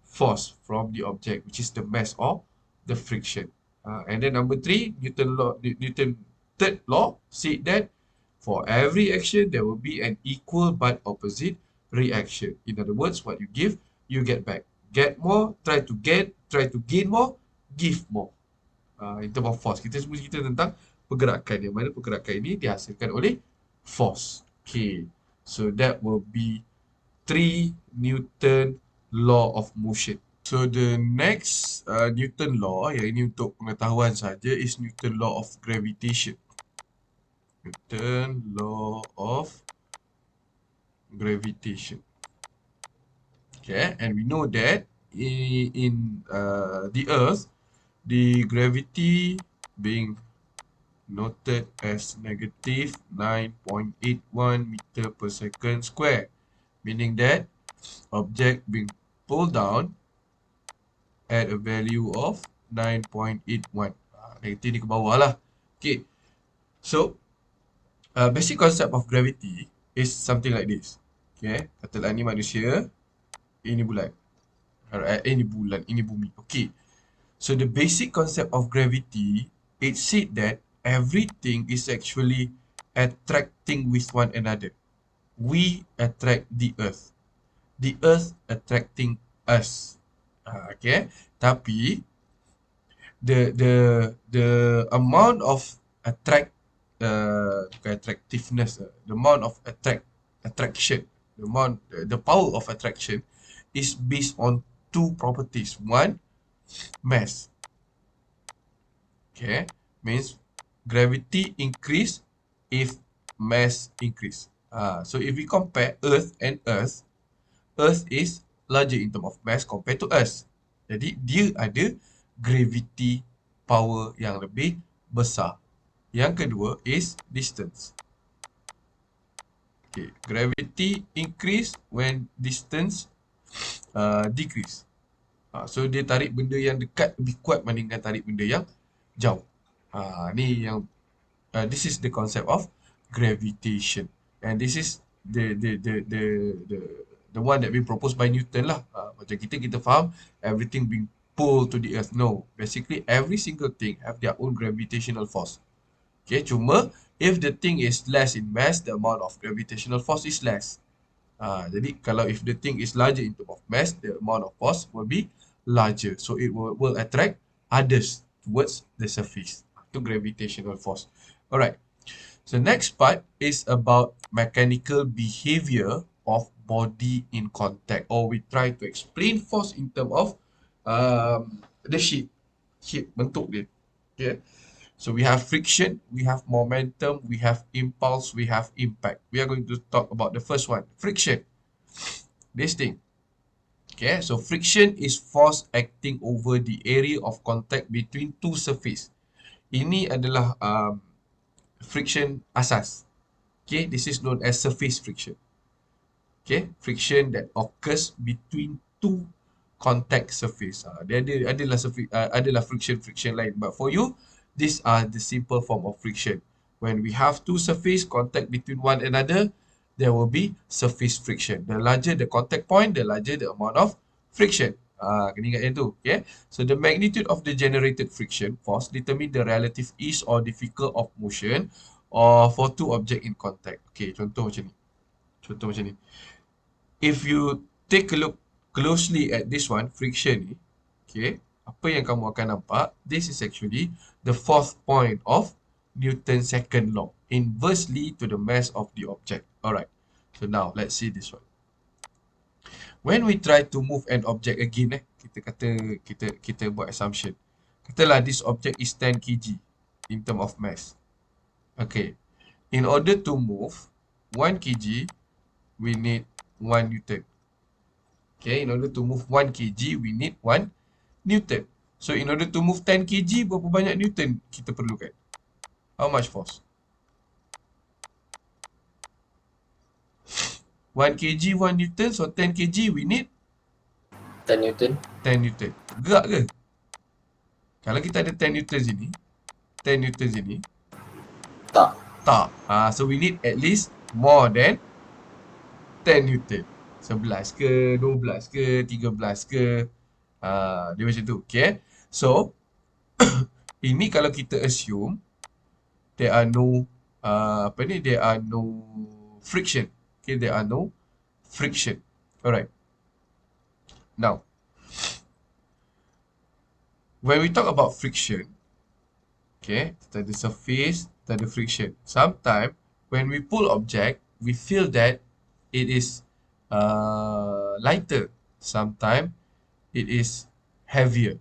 force from the object, which is the mass or the friction. And then number 3, Newton third law said that for every action, there will be an equal but opposite reaction. In other words, what you give, you get back. Get more, try to gain more, give more. In terms of force, kita semua cerita tentang pergerakan, yang mana pergerakan ini dihasilkan oleh force. Okay, so that will be 3 Newton law of motion. So the next Newton law, yang ini untuk pengetahuan saja, is Newton law of gravitation. Newton law of gravitation. Okay, and we know that in the Earth, the gravity being noted as negative 9.81 meter per second square, meaning that object being pulled down at a value of 9.81. Negatif ni ke bawah lah. Okay, so basic concept of gravity is something like this. Okay, katalah ni manusia, ini bulan. Ini bulan, ini bumi. Okay, so the basic concept of gravity, it said that everything is actually attracting with one another. We attract the earth attracting us. Okay, tapi the amount of attractiveness, the amount of attraction, the power of attraction is based on 2 properties. One, mass. Okay, means gravity increase if mass increase. So if we compare Earth and Earth is larger in terms of mass compared to us. Jadi dia ada gravity power yang lebih besar. Yang kedua is distance. Okay, gravity increase when distance decrease. So dia tarik benda yang dekat lebih kuat bandingkan tarik benda yang jauh. Ni yang this is the concept of gravitation, and this is the one that been proposed by Newton lah. Macam kita faham everything being pulled to the earth. No, basically every single thing have their own gravitational force. Okay, cuma if the thing is less in mass, the amount of gravitational force is less. Jadi kalau if the thing is larger in terms of mass, the amount of force will be larger. So it will attract others towards the surface. Itu gravitational force. Alright. So next part is about mechanical behavior of body in contact, or we try to explain force in terms of the shape bentuk dia. Okay. So we have friction, we have momentum, we have impulse, we have impact. We are going to talk about the first one, friction. This thing. Okay, so friction is force acting over the area of contact between two surface. Ini adalah friction asas. Okay, this is known as surface friction. Okay, friction that occurs between two contact surface. Dia adalah friction lain. But for you, these are the simple form of friction. When we have two surface contact between one another, there will be surface friction. The larger the contact point, the larger the amount of friction. Kena ingat yang tu. Okay. So the magnitude of the generated friction force determine the relative ease or difficult of motion or for two object in contact. Okay, contoh macam ni. If you take a look closely at this one, friction ni, okay, apa yang kamu akan nampak, this is actually the fourth point of Newton's second law, inversely to the mass of the object. Alright, so now let's see this one. When we try to move an object again, kita buat assumption. Katalah this object is 10 kg in term of mass. Okay, in order to move 1 kg, we need 1 Newton. Okay, in order to move 1 kg, we need 1 Newton. So, in order to move 10 kg, berapa banyak Newton kita perlukan? How much force? 1 kg, 1 Newton. So, 10 kg, we need 10 Newton. 10 Newton. Gerak ke? Kalau kita ada 10 Newton sini, 10 Newton sini, Tak. tak. So, we need at least more than 10 Newton. 11 ke, 12 ke, 13 ke. Dia macam tu. Okay. So, ini kalau kita assume there are no there are no friction. Okay, there are no friction. Alright. Now, when we talk about friction, okay, kita ada surface, kita ada friction. Sometimes when we pull object, we feel that it is lighter. Sometimes it is heavier.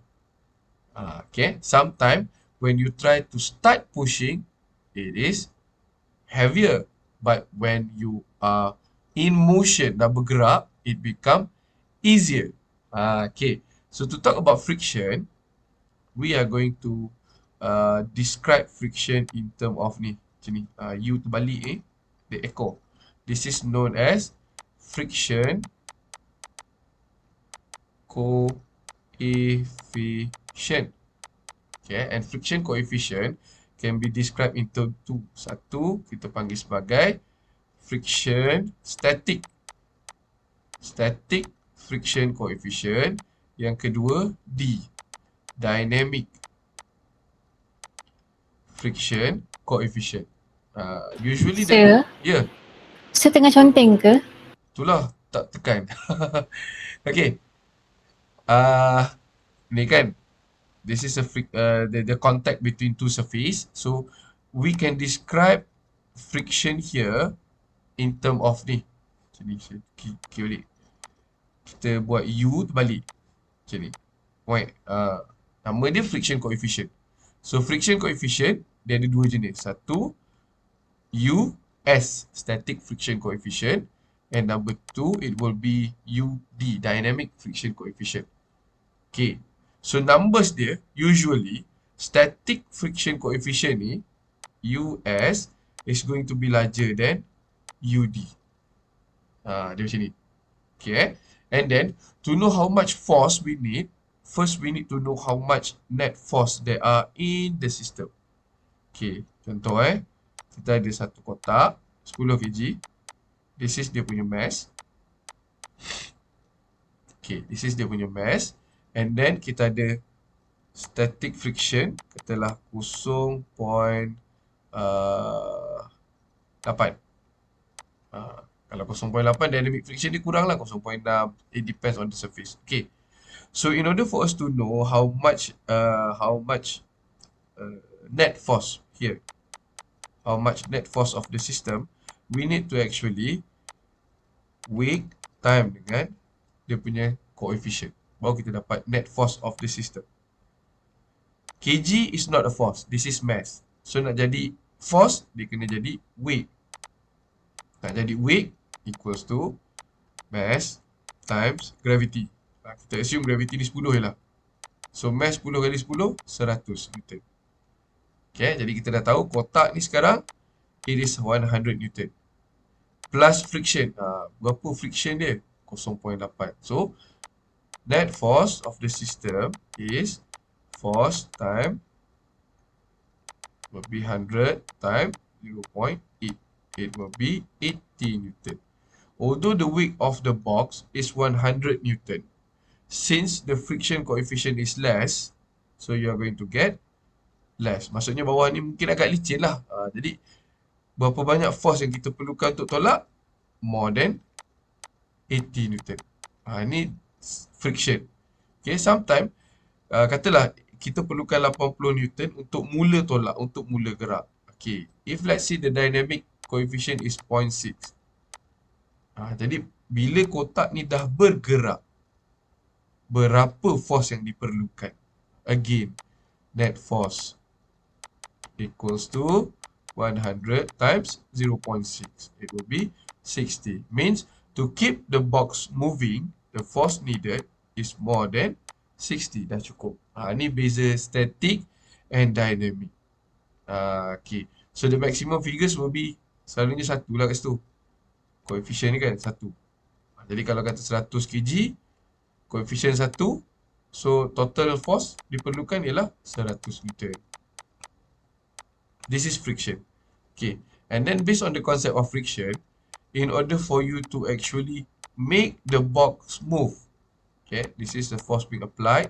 Okay, sometimes when you try to start pushing, it is heavier. But when you are in motion, dah bergerak, it become easier. Okay, so to talk about friction, we are going to describe friction in term of ni, macam ni. U terbalik the echo. This is known as friction coefficient. Okay, and friction coefficient can be described into two. Satu, kita panggil sebagai friction static. Static friction coefficient. Yang kedua, D, dynamic friction coefficient. Usually Sir? yeah, Saya tengah conteng ke? itulah tak tekan. Okay. Ni kan, this is the contact between two surface. So we can describe friction here in term of ni. Macam ni, balik. Kita buat U terbalik. Macam ni. Nama dia friction coefficient. So friction coefficient dia ada dua jenis. Satu, US, static friction coefficient, and number two, it will be UD, dynamic friction coefficient. Okay. So numbers dia usually static friction coefficient ni US is going to be larger than UD. Dia macam ni. Okay. And then to know how much force we need, first we need to know how much net force there are in the system. Okay. Contoh kita ada satu kotak 10 kg. This is dia punya mass. Okay, this is dia punya mass. And then kita ada static friction, katalah 0.8. Kalau 0.8, dynamic friction dia kurang lah 0.6. It depends on the surface. Okay. So in order for us to know how much net force here, how much net force of the system, we need to actually weight time dengan dia punya coefficient. Baru kita dapat net force of the system. kg is not a force. This is mass. So nak jadi force, dia kena jadi weight. Nak jadi weight equals to mass times gravity. Kita assume gravity ni 10 je lah. So mass 10 kali 10, 100 Newton. Okay, jadi kita dah tahu kotak ni sekarang, it is 100 Newton. Plus friction. Berapa friction dia? 0.8. So, net force of the system is force time will be 100 times 0.8. It will be 80 Newton. Although the weight of the box is 100 Newton, since the friction coefficient is less, so you are going to get less. Maksudnya bawah ni mungkin agak licin lah. Jadi, berapa banyak force yang kita perlukan untuk tolak? More than 80 Newton. Ini friction. Okay, sometimes, katalah kita perlukan 80 Newton untuk mula tolak, untuk mula gerak. Okay, if let's say the dynamic coefficient is 0.6. Jadi, bila kotak ni dah bergerak, berapa force yang diperlukan? Again, net force equals to 100 times 0.6. It will be 60. Means to keep the box moving, the force needed is more than 60. Dah cukup. Ni beza static and dynamic. Okay. So the maximum figures will be selalunya 1 lah kat situ. Coefficient ni kan 1. Jadi kalau kata 100 kg, coefficient 1, so total force diperlukan ialah 100 Newton. This is friction. Okay. And then based on the concept of friction, in order for you to actually make the box move, okay, this is the force being applied,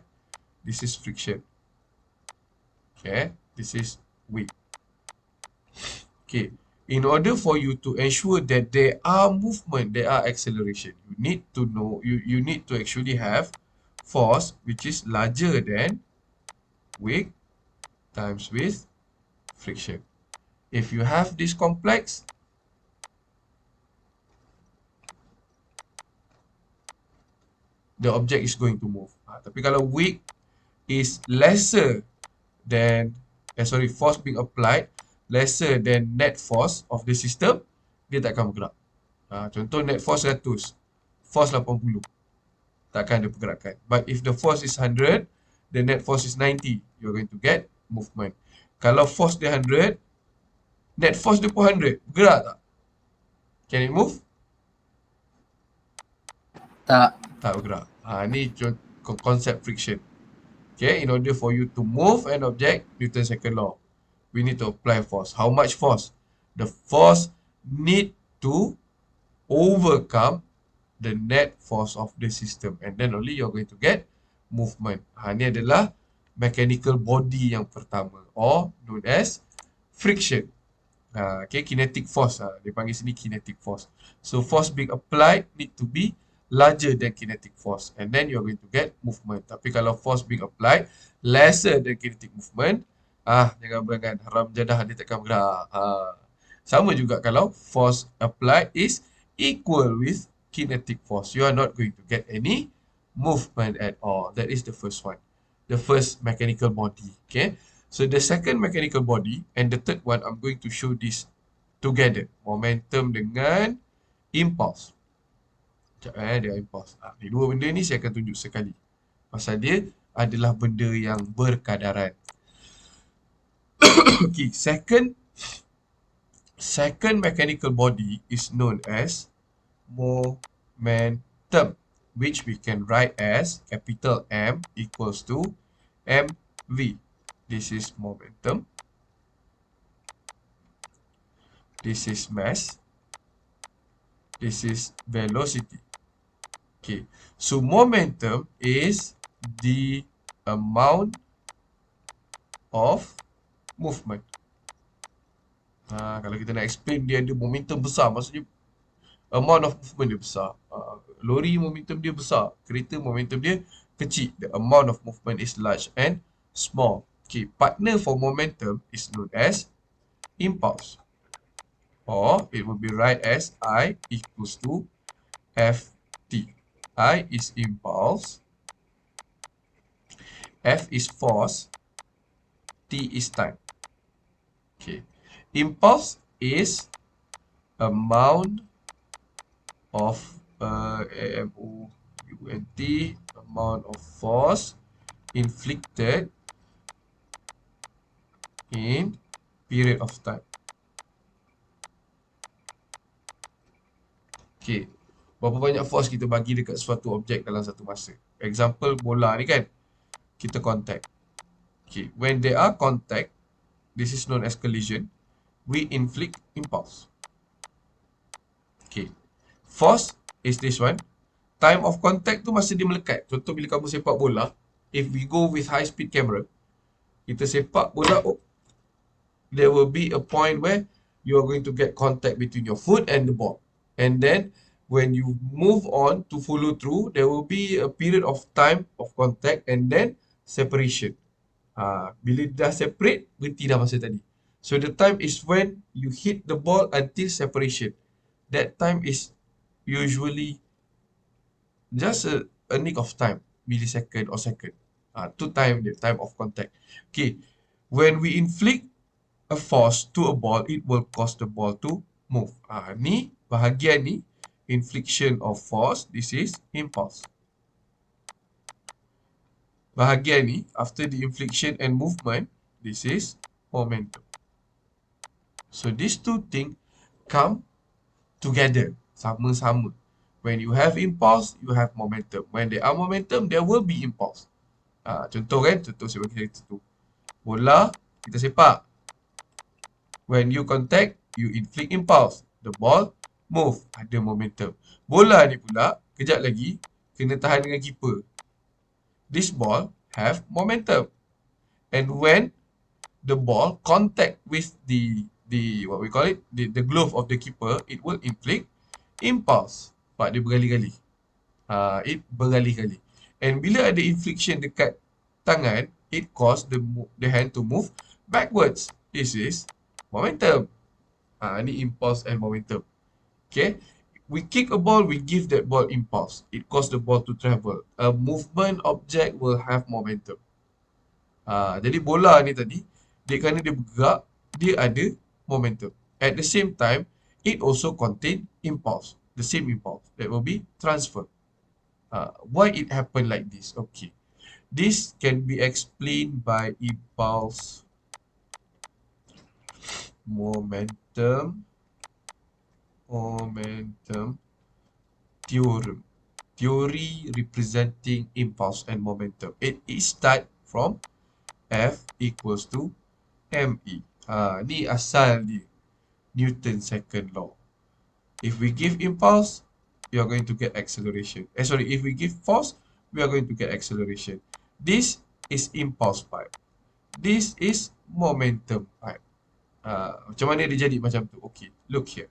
this is friction. Okay, this is weight. Okay, in order for you to ensure that there are movement, there are acceleration, you need to know, you need to actually have force which is larger than weight times with friction. If you have this complex, the object is going to move. Tapi kalau weight is lesser than, force being applied lesser than net force of the system, dia tak akan bergerak. Contoh net force 100, force 80, takkan ada pergerakan. But if the force is 100, the net force is 90, you're going to get movement. Kalau force dia 100, net force dia pun 100, bergerak tak? Can it move? Tak. Tak bergerak. Ni konsep friction. Okay, in order for you to move an object, Newton's second law, we need to apply force. How much force? The force need to overcome the net force of the system, and then only you're going to get movement. Ni adalah mechanical body yang pertama, or known as friction. Okay, kinetic force. Dia panggil sini kinetic force. So force being applied need to be larger than kinetic force, and then you're going to get movement. Tapi kalau force being applied lesser than kinetic movement, jangan berangan, haram jadah, dia takkan bergerak. Sama juga kalau force applied is equal with kinetic force, you are not going to get any movement at all. That is the first one, the first mechanical body. Okay, so the second mechanical body and the third one, I'm going to show this together, momentum dengan impulse. Dia impulse. Ni dua benda ni saya akan tunjuk sekali. Pasal dia adalah benda yang berkadaran. Okay, second mechanical body is known as momentum, which we can write as capital M equals to mv. This is momentum. This is mass. This is velocity. Okay, so momentum is the amount of movement. Kalau kita nak explain dia ada momentum besar, maksudnya amount of movement dia besar. Lori momentum dia besar, kereta momentum dia kecil. The amount of movement is large and small. Okay, partner for momentum is known as impulse. Or it will be write as I equals to Ft. I is impulse, F is force, T is time. Okay, impulse is amount of amount of force inflicted in period of time. Okay, berapa banyak force kita bagi dekat suatu objek dalam satu masa. Example bola ni kan, kita contact. Okay, when there are contact, this is known as collision, we inflict impulse. Okay, force is this one. Time of contact tu masa dia melekat. Contoh bila kamu sepak bola, if we go with high speed camera, kita sepak bola, there will be a point where you are going to get contact between your foot and the ball. And then when you move on to follow through, there will be a period of time of contact and then separation. Bila dah separate, berhenti dah masa tadi. So the time is when you hit the ball until separation. That time is usually just a nick of time, millisecond or second. To time, the time of contact. Okay, when we inflict a force to a ball, it will cause the ball to move. Ni bahagian ni infliction of force, this is impulse. Bahagian ni after the infliction and movement, this is momentum. So these two things come together, sama-sama. When you have impulse, you have momentum. When there are momentum, there will be impulse. Contoh kan, contoh saya bagi satu. Bola, kita sepak. When you contact, you inflict impulse. The ball move, ada momentum. Bola ni pula, kejap lagi, kena tahan dengan keeper. This ball have momentum. And when the ball contact with the what we call it, the glove of the keeper, it will inflict impulse. Sebab dia bergali-gali. It bergali-gali. And bila ada infliction dekat tangan, it cause the hand to move backwards. This is momentum. Ni impulse and momentum. Okay. We kick a ball, we give that ball impulse. It cause the ball to travel. A movement object will have momentum. Jadi bola ni tadi, kerana dia bergerak, dia ada momentum. At the same time, it also contain impulse. The same impulse. That will be transfer. Why it happen like this? Okay. This can be explained by impulse momentum theorem. Theory representing impulse and momentum. It start from F equals to ME. Ni asal dia. Newton's second law. If we give impulse, we are going to get acceleration. If we give force, we are going to get acceleration. This is impulse part. This is momentum part. Macam mana dia jadi macam tu? Okay, look here.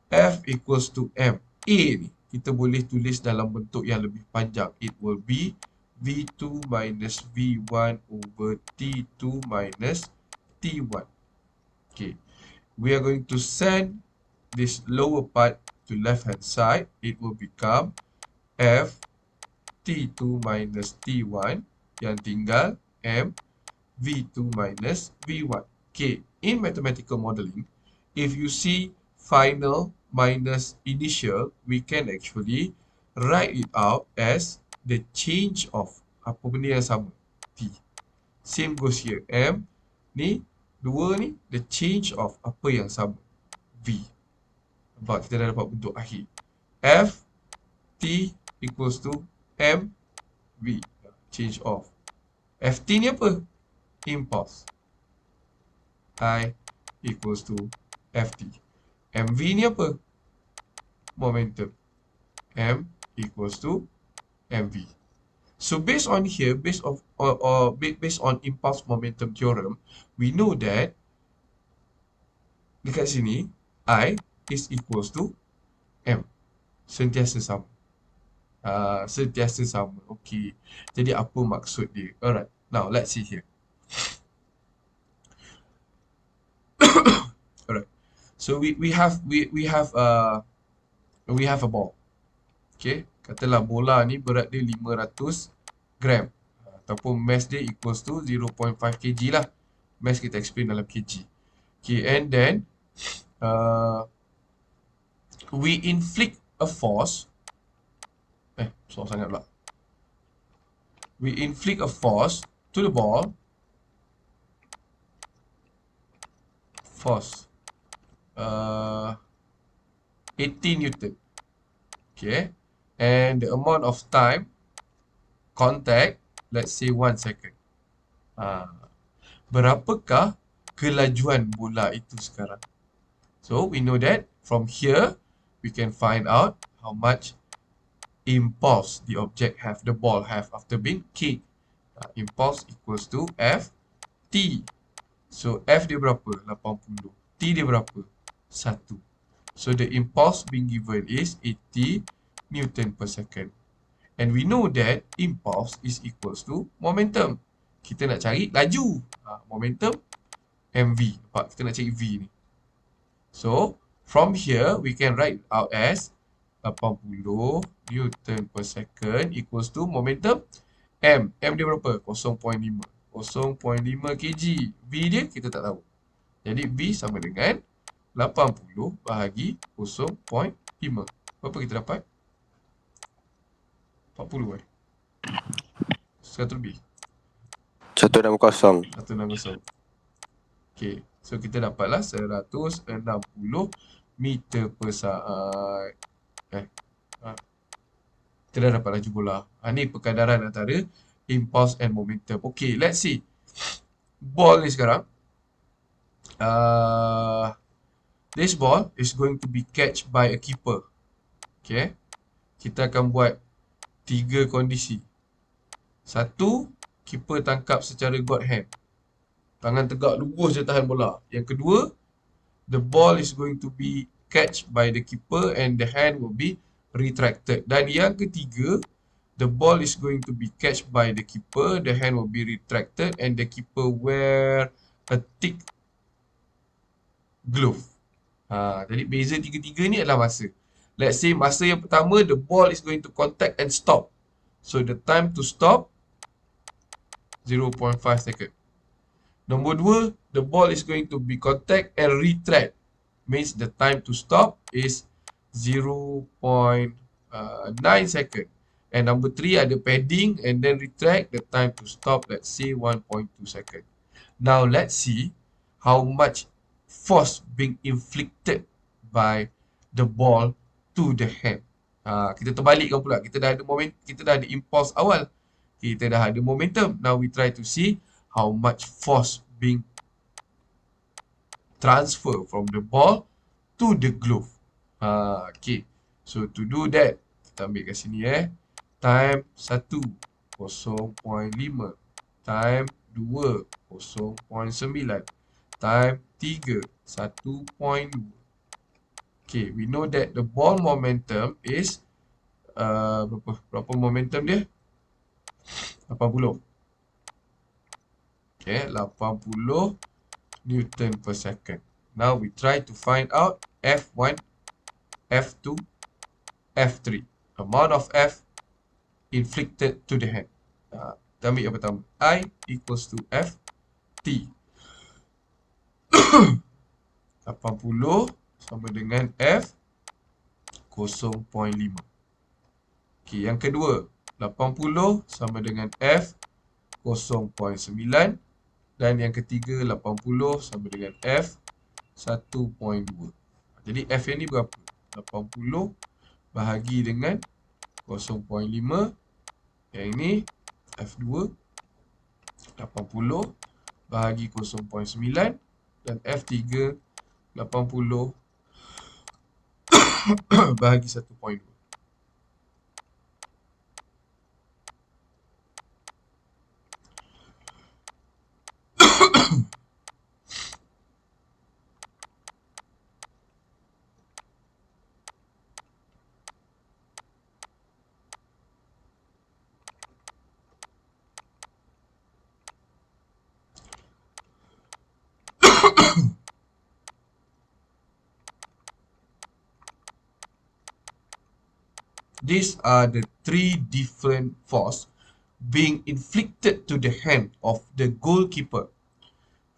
F equals to M. A ni, kita boleh tulis dalam bentuk yang lebih panjang. It will be V2 minus V1 over T2 minus T1. Okay. We are going to send this lower part to left hand side. It will become F T2 minus T1. Yang tinggal M V2 minus V1. Okay. In mathematical modeling, if you see final minus initial, we can actually write it out as the change of apa benda yang sama, T. Same goes here. M ni, 2 ni, the change of apa yang sama, V. Nampak, kita dah dapat bentuk akhir. F, T equals to M, V. Change of. FT ni apa? Impulse. I equals to FT. MV ni apa? Momentum. M equals to MV. So based on here, based on impulse momentum theorem, we know that dekat sini I is equals to M. Sentiasa sama. Sentiasa sama. Okay. Jadi apa maksud dia? Alright. Now let's see here. Alright. So we have a ball. Okay. Katalah bola ni berat dia 500 gram. Ataupun mass dia equals to 0.5 kg lah. Mass kita explain dalam kg. Okay. And then we inflict a force. Susah sangat pula. We inflict a force to the ball. Force 18 Newton. Okay. And the amount of time contact, let's say 1 second. Berapakah kelajuan bola itu sekarang? So we know that from here we can find out how much impulse the object have, the ball have after being kicked. Impulse equals to Ft. So F dia berapa? 80. T dia berapa? 1. So the impulse being given is 80 Newton per second. And we know that impulse is equals to momentum. Kita nak cari laju. Momentum mv. Nampak? Kita nak cari v ni. So from here we can write out as 80 Newton per second equals to momentum m. M dia berapa? 0.5. 0.5 kg. V dia kita tak tahu. Jadi V sama dengan 80 bahagi 0.5. Berapa kita dapat? 40 100 lebih. 160. 160. Okay. So kita dapatlah 160 meter per saat. Kita dah dapat laju bola. Ni perkadaran antara impulse and momentum. Okay, let's see. Ball ni sekarang. This ball is going to be catched by a keeper. Okay. Kita akan buat 3 kondisi. 1, keeper tangkap secara god hand. Tangan tegak lurus je tahan bola. Yang kedua, the ball is going to be catched by the keeper and the hand will be retracted. Dan yang ketiga, the ball is going to be catched by the keeper, the hand will be retracted and the keeper wear a thick glove. Jadi beza tiga-tiga ni adalah masa. Let's say masa yang pertama, the ball is going to contact and stop. So the time to stop 0.5 second. Nombor 2, the ball is going to be contact and retract. Means the time to stop is 0.9 second. And number 3 ada padding and then retract. The time to stop, let's say 1.2 second. Now let's see how much force being inflicted by the ball to the hand. Kita terbalikkan pula. Kita dah ada impulse awal. Kita dah ada momentum. Now we try to see how much force being transfer from the ball to the glove. Okay. So to do that, kita ambil kat sini Time 1, 0.5. Time 2, 0.9. Time 3, 1.2. Okay, we know that the ball momentum is berapa momentum dia? 80. Okay, 80 Newton per second. Now we try to find out F1, F2, F3. Amount of F inflicted to the hand. Kita ambil yang pertama. I equals to Ft. 80 sama dengan F 0.5. Okay, yang kedua. 80 sama dengan F 0.9 dan yang ketiga 80 sama dengan F 1.2. Jadi F yang ni berapa? 80 bahagi dengan 0.5. Yang ini F2 80 bahagi 0.9 dan F3 80 bahagi 1.2. These are the three different force being inflicted to the hand of the goalkeeper.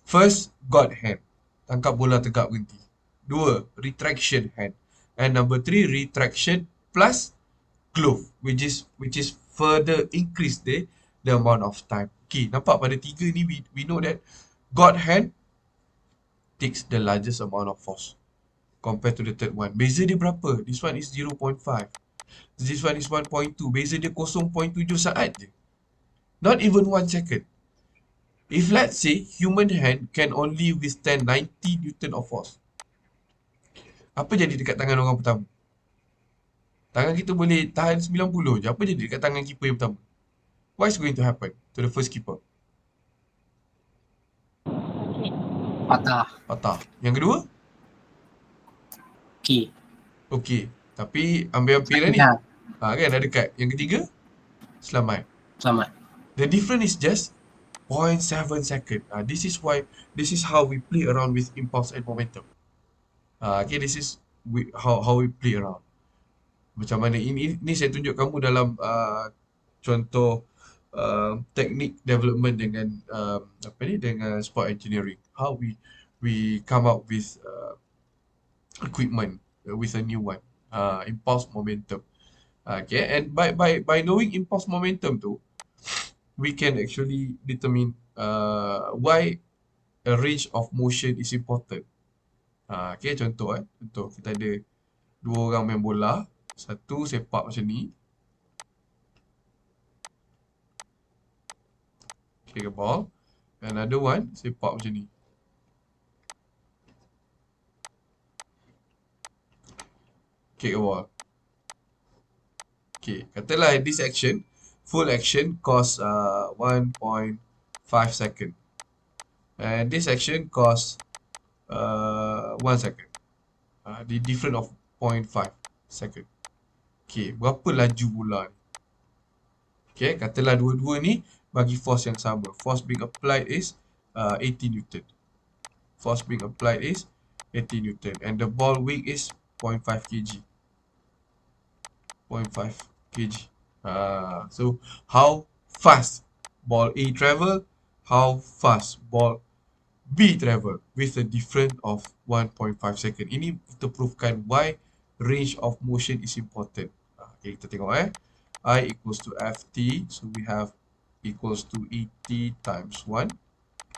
First, God hand. Tangkap bola tegak berhenti. 2, retraction hand. And number 3, retraction plus glove, which is further increase the amount of time. Okay, nampak pada 3 ni we know that God hand takes the largest amount of force compared to the third one. Beza dia berapa? This one is 0.5. This one is 1.2. Beza dia 0.7 saat je. Not even 1 second. If let's say human hand can only withstand 90 Newton of force, apa jadi dekat tangan orang pertama? Tangan kita boleh tahan 90 je. Apa jadi dekat tangan keeper yang pertama? What is going to happen to the first keeper? Patah. Yang kedua? Okey. Tapi hampir-hampir ni. Kan dah dekat. Yang ketiga? Selamat. The difference is just 0.7 second. This is how we play around with impulse and momentum. Okay, this is how we play around. Macam mana ini saya tunjuk kamu dalam contoh teknik development dengan dengan sport engineering. How we come up with equipment with a new one. Impulse momentum. Okay, and by knowing impulse momentum tu, we can actually determine why a range of motion is important. Okay, contoh kita ada 2 orang main bola, satu sepak macam ni, kick a ball, another one sepak macam ni, kick a ball. Okay, katalah this action, full action cost 1.5 second. And this action cost 1 second. The difference of 0.5 second. Okay, berapa laju bola ni? Okay, katalah dua-dua ni bagi force yang sama. Force being applied is 80 Newton. Force being applied is 80 Newton. And the ball weight is 0.5 kg. 0.5 kg. So, how fast ball A travel? How fast ball B travel? With a difference of 1.5 second. Ini kita proofkan why range of motion is important. Okay, kita tengok I equals to Ft. So, we have equals to 80 times 1.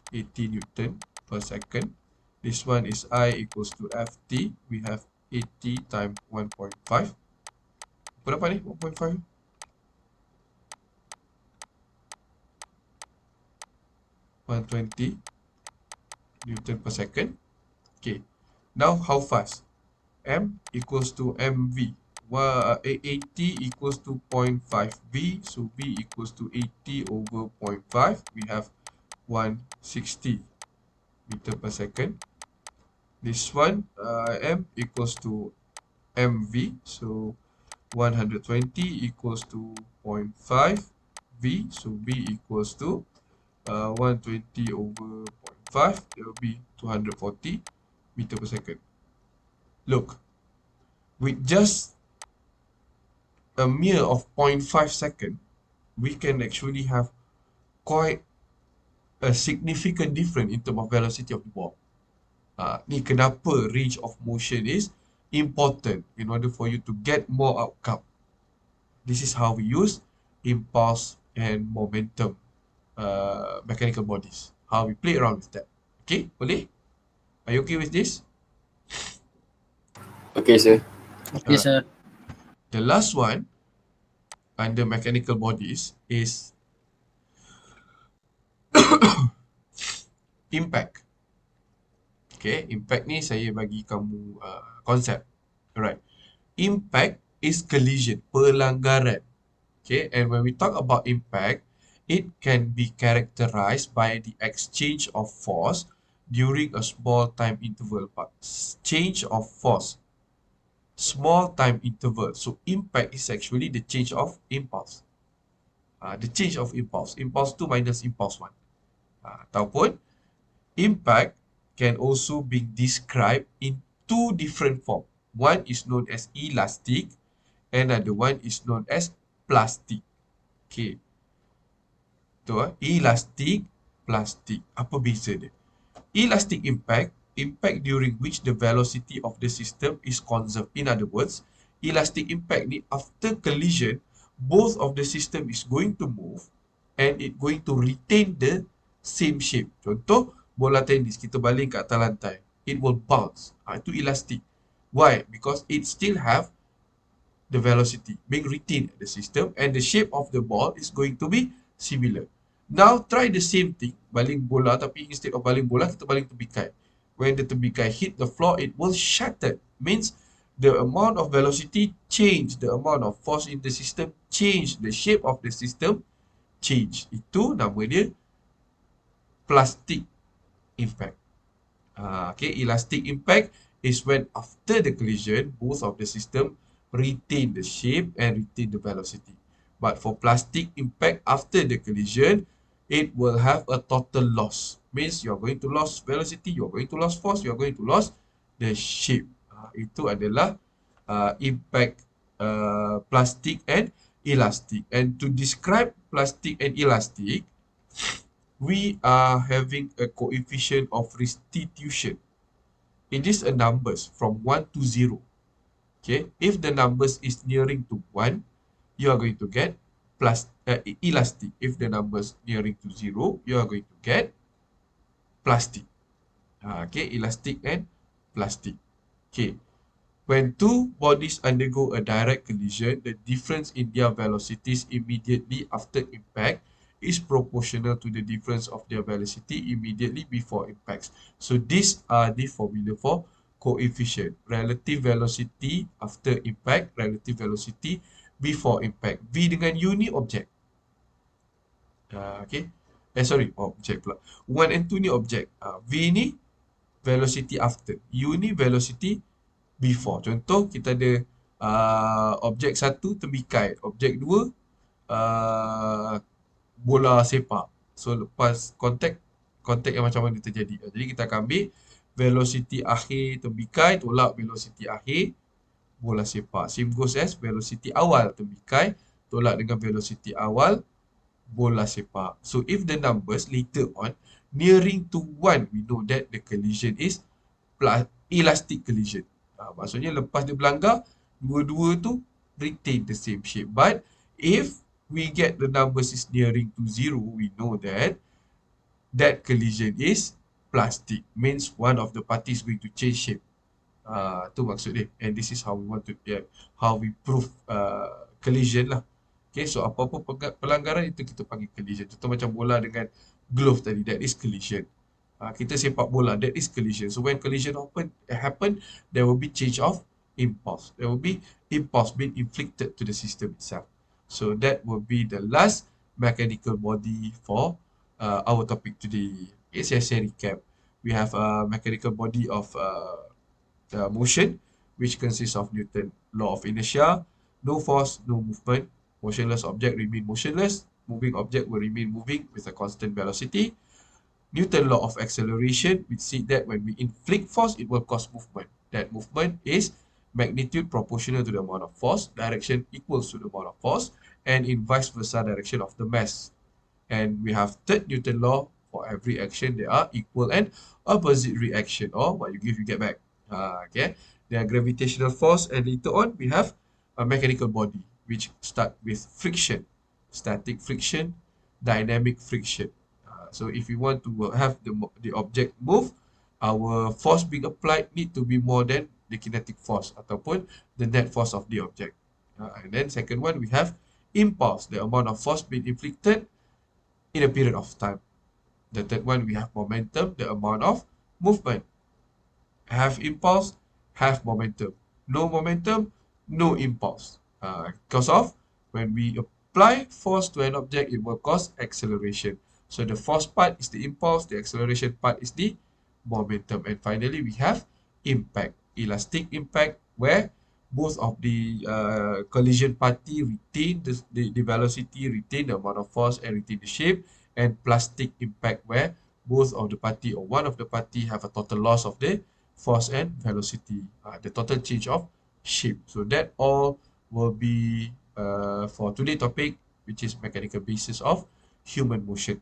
80 Newton per second. This one is I equals to Ft. We have 80 times 1.5. Berapa ni? 1.5. 120 Newton per second. Okay. Now, how fast? M equals to mv. 80 equals to 0.5 v. So, v equals to 80 over 0.5. We have 160 meter per second. This one, m equals to mv. So, 120 equals to 0.5 v. So, v equals to 120 over 0.5. It will be 240 meter per second. Look, with just a mere of 0.5 second, we can actually have quite a significant difference in terms of velocity of the ball. Ni kenapa range of motion is important in order for you to get more outcome. This is how we use impulse, and momentum mechanical bodies. How we play around with that. Okay, boleh? Are you okay with this? Okay, sir. Okay, Alright. sir. The last one under mechanical bodies is impact. Okay, impact ni saya bagi kamu konsep. Alright. Impact is collision, pelanggaran. Okay, and when we talk about impact, it can be characterized by the exchange of force during a small time interval. But change of force, small time interval. So impact is actually the change of impulse. The change of impulse. Impulse 2 minus impulse 1. Ataupun impact can also be described in two different forms. One is known as elastic, and another one is known as plastic. Okay. Tu elastic, plastic. Apa beza dia? Elastic impact, impact during which the velocity of the system is conserved. In other words, elastic impact ni after collision, both of the system is going to move and it going to retain the same shape. Contoh, bola tenis, kita baling kat atas lantai. It will bounce. Itu elastic. Why? Because it still have the velocity being retained in the system and the shape of the ball is going to be similar. Now try the same thing, baling bola tapi instead of baling bola kita baling tebikai. When the tebikai hit the floor, it will shatter. Means the amount of velocity change, the amount of force in the system change, the shape of the system change. Itu nama dia plastic impact. Okay, elastic impact is when after the collision, both of the system retain the shape and retain the velocity. But for plastic impact after the collision, it will have a total loss. Means you're going to lose velocity, you're going to lose force, you're going to lose the shape. Itu adalah impact plastic and elastic. And to describe plastic and elastic, we are having a coefficient of restitution. It is a numbers from 1 to 0. Okay, if the numbers is nearing to 1, you are going to get elastic. If the numbers nearing to 0, you are going to get plastic. Okay, elastic and plastic. Okay, when two bodies undergo a direct collision, the difference in their velocities immediately after impact is proportional to the difference of their velocity immediately before impacts. So these are the formula for coefficient. Relative velocity after impact, relative velocity before impact. V dengan U ni objek. Okay. Objek pula. 1 and 2 ni objek. V ni velocity after. U ni velocity before. Contoh kita ada objek 1 tebikai, objek 2 bola sepak. So lepas kontak yang macam mana terjadi. Jadi kita akan ambil velocity akhir tebikai tolak velocity akhir bola sepak. Same goes as velocity awal tebikai tolak dengan velocity awal bola sepak. So if the numbers later on nearing to 1, we know that the collision is elastic collision. Maksudnya lepas dia berlanggar, dua-dua tu retain the same shape. But if we get the numbers is nearing to 0, we know that that collision is plastic. Means one of the parties going to change shape. Tu maksud dia. And this is how we want to how we prove collision lah. Okay, so apa-apa pelanggaran itu kita panggil collision. Contoh macam bola dengan glove tadi, that is collision. Kita sepak bola, that is collision. So when collision happen, there will be change of impulse. There will be impulse being inflicted to the system itself. So that will be the last mechanical body for our topic today. Okay, saya recap. We have a mechanical body of motion, which consists of Newton's law of inertia. No force, no movement. Motionless object remain motionless. Moving object will remain moving with a constant velocity. Newton's law of acceleration, which said that when we inflict force, it will cause movement. That movement is magnitude proportional to the amount of force, direction equals to the amount of force, and in vice versa direction of the mass. And we have third Newton law, for every action there are equal and opposite reaction, or what you give you get back. Okay, there are gravitational force, and later on we have a mechanical body which start with friction. static friction, dynamic friction. So if we want to have the object move, our force being applied need to be more than the kinetic force ataupun the net force of the object. And then second one, we have impulse, the amount of force being inflicted in a period of time. The third one, we have momentum, the amount of movement. Have impulse, have momentum. No momentum, no impulse. Because of when we apply force to an object, it will cause acceleration. So the force part is the impulse, the acceleration part is the momentum. And finally, we have impact, elastic impact, where both of the collision party retain the velocity, retain the amount of force, and retain the shape. And plastic impact, where both of the party or one of the party have a total loss of the force and velocity, the total change of shape. So that all will be for today's topic, which is mechanical basis of human motion.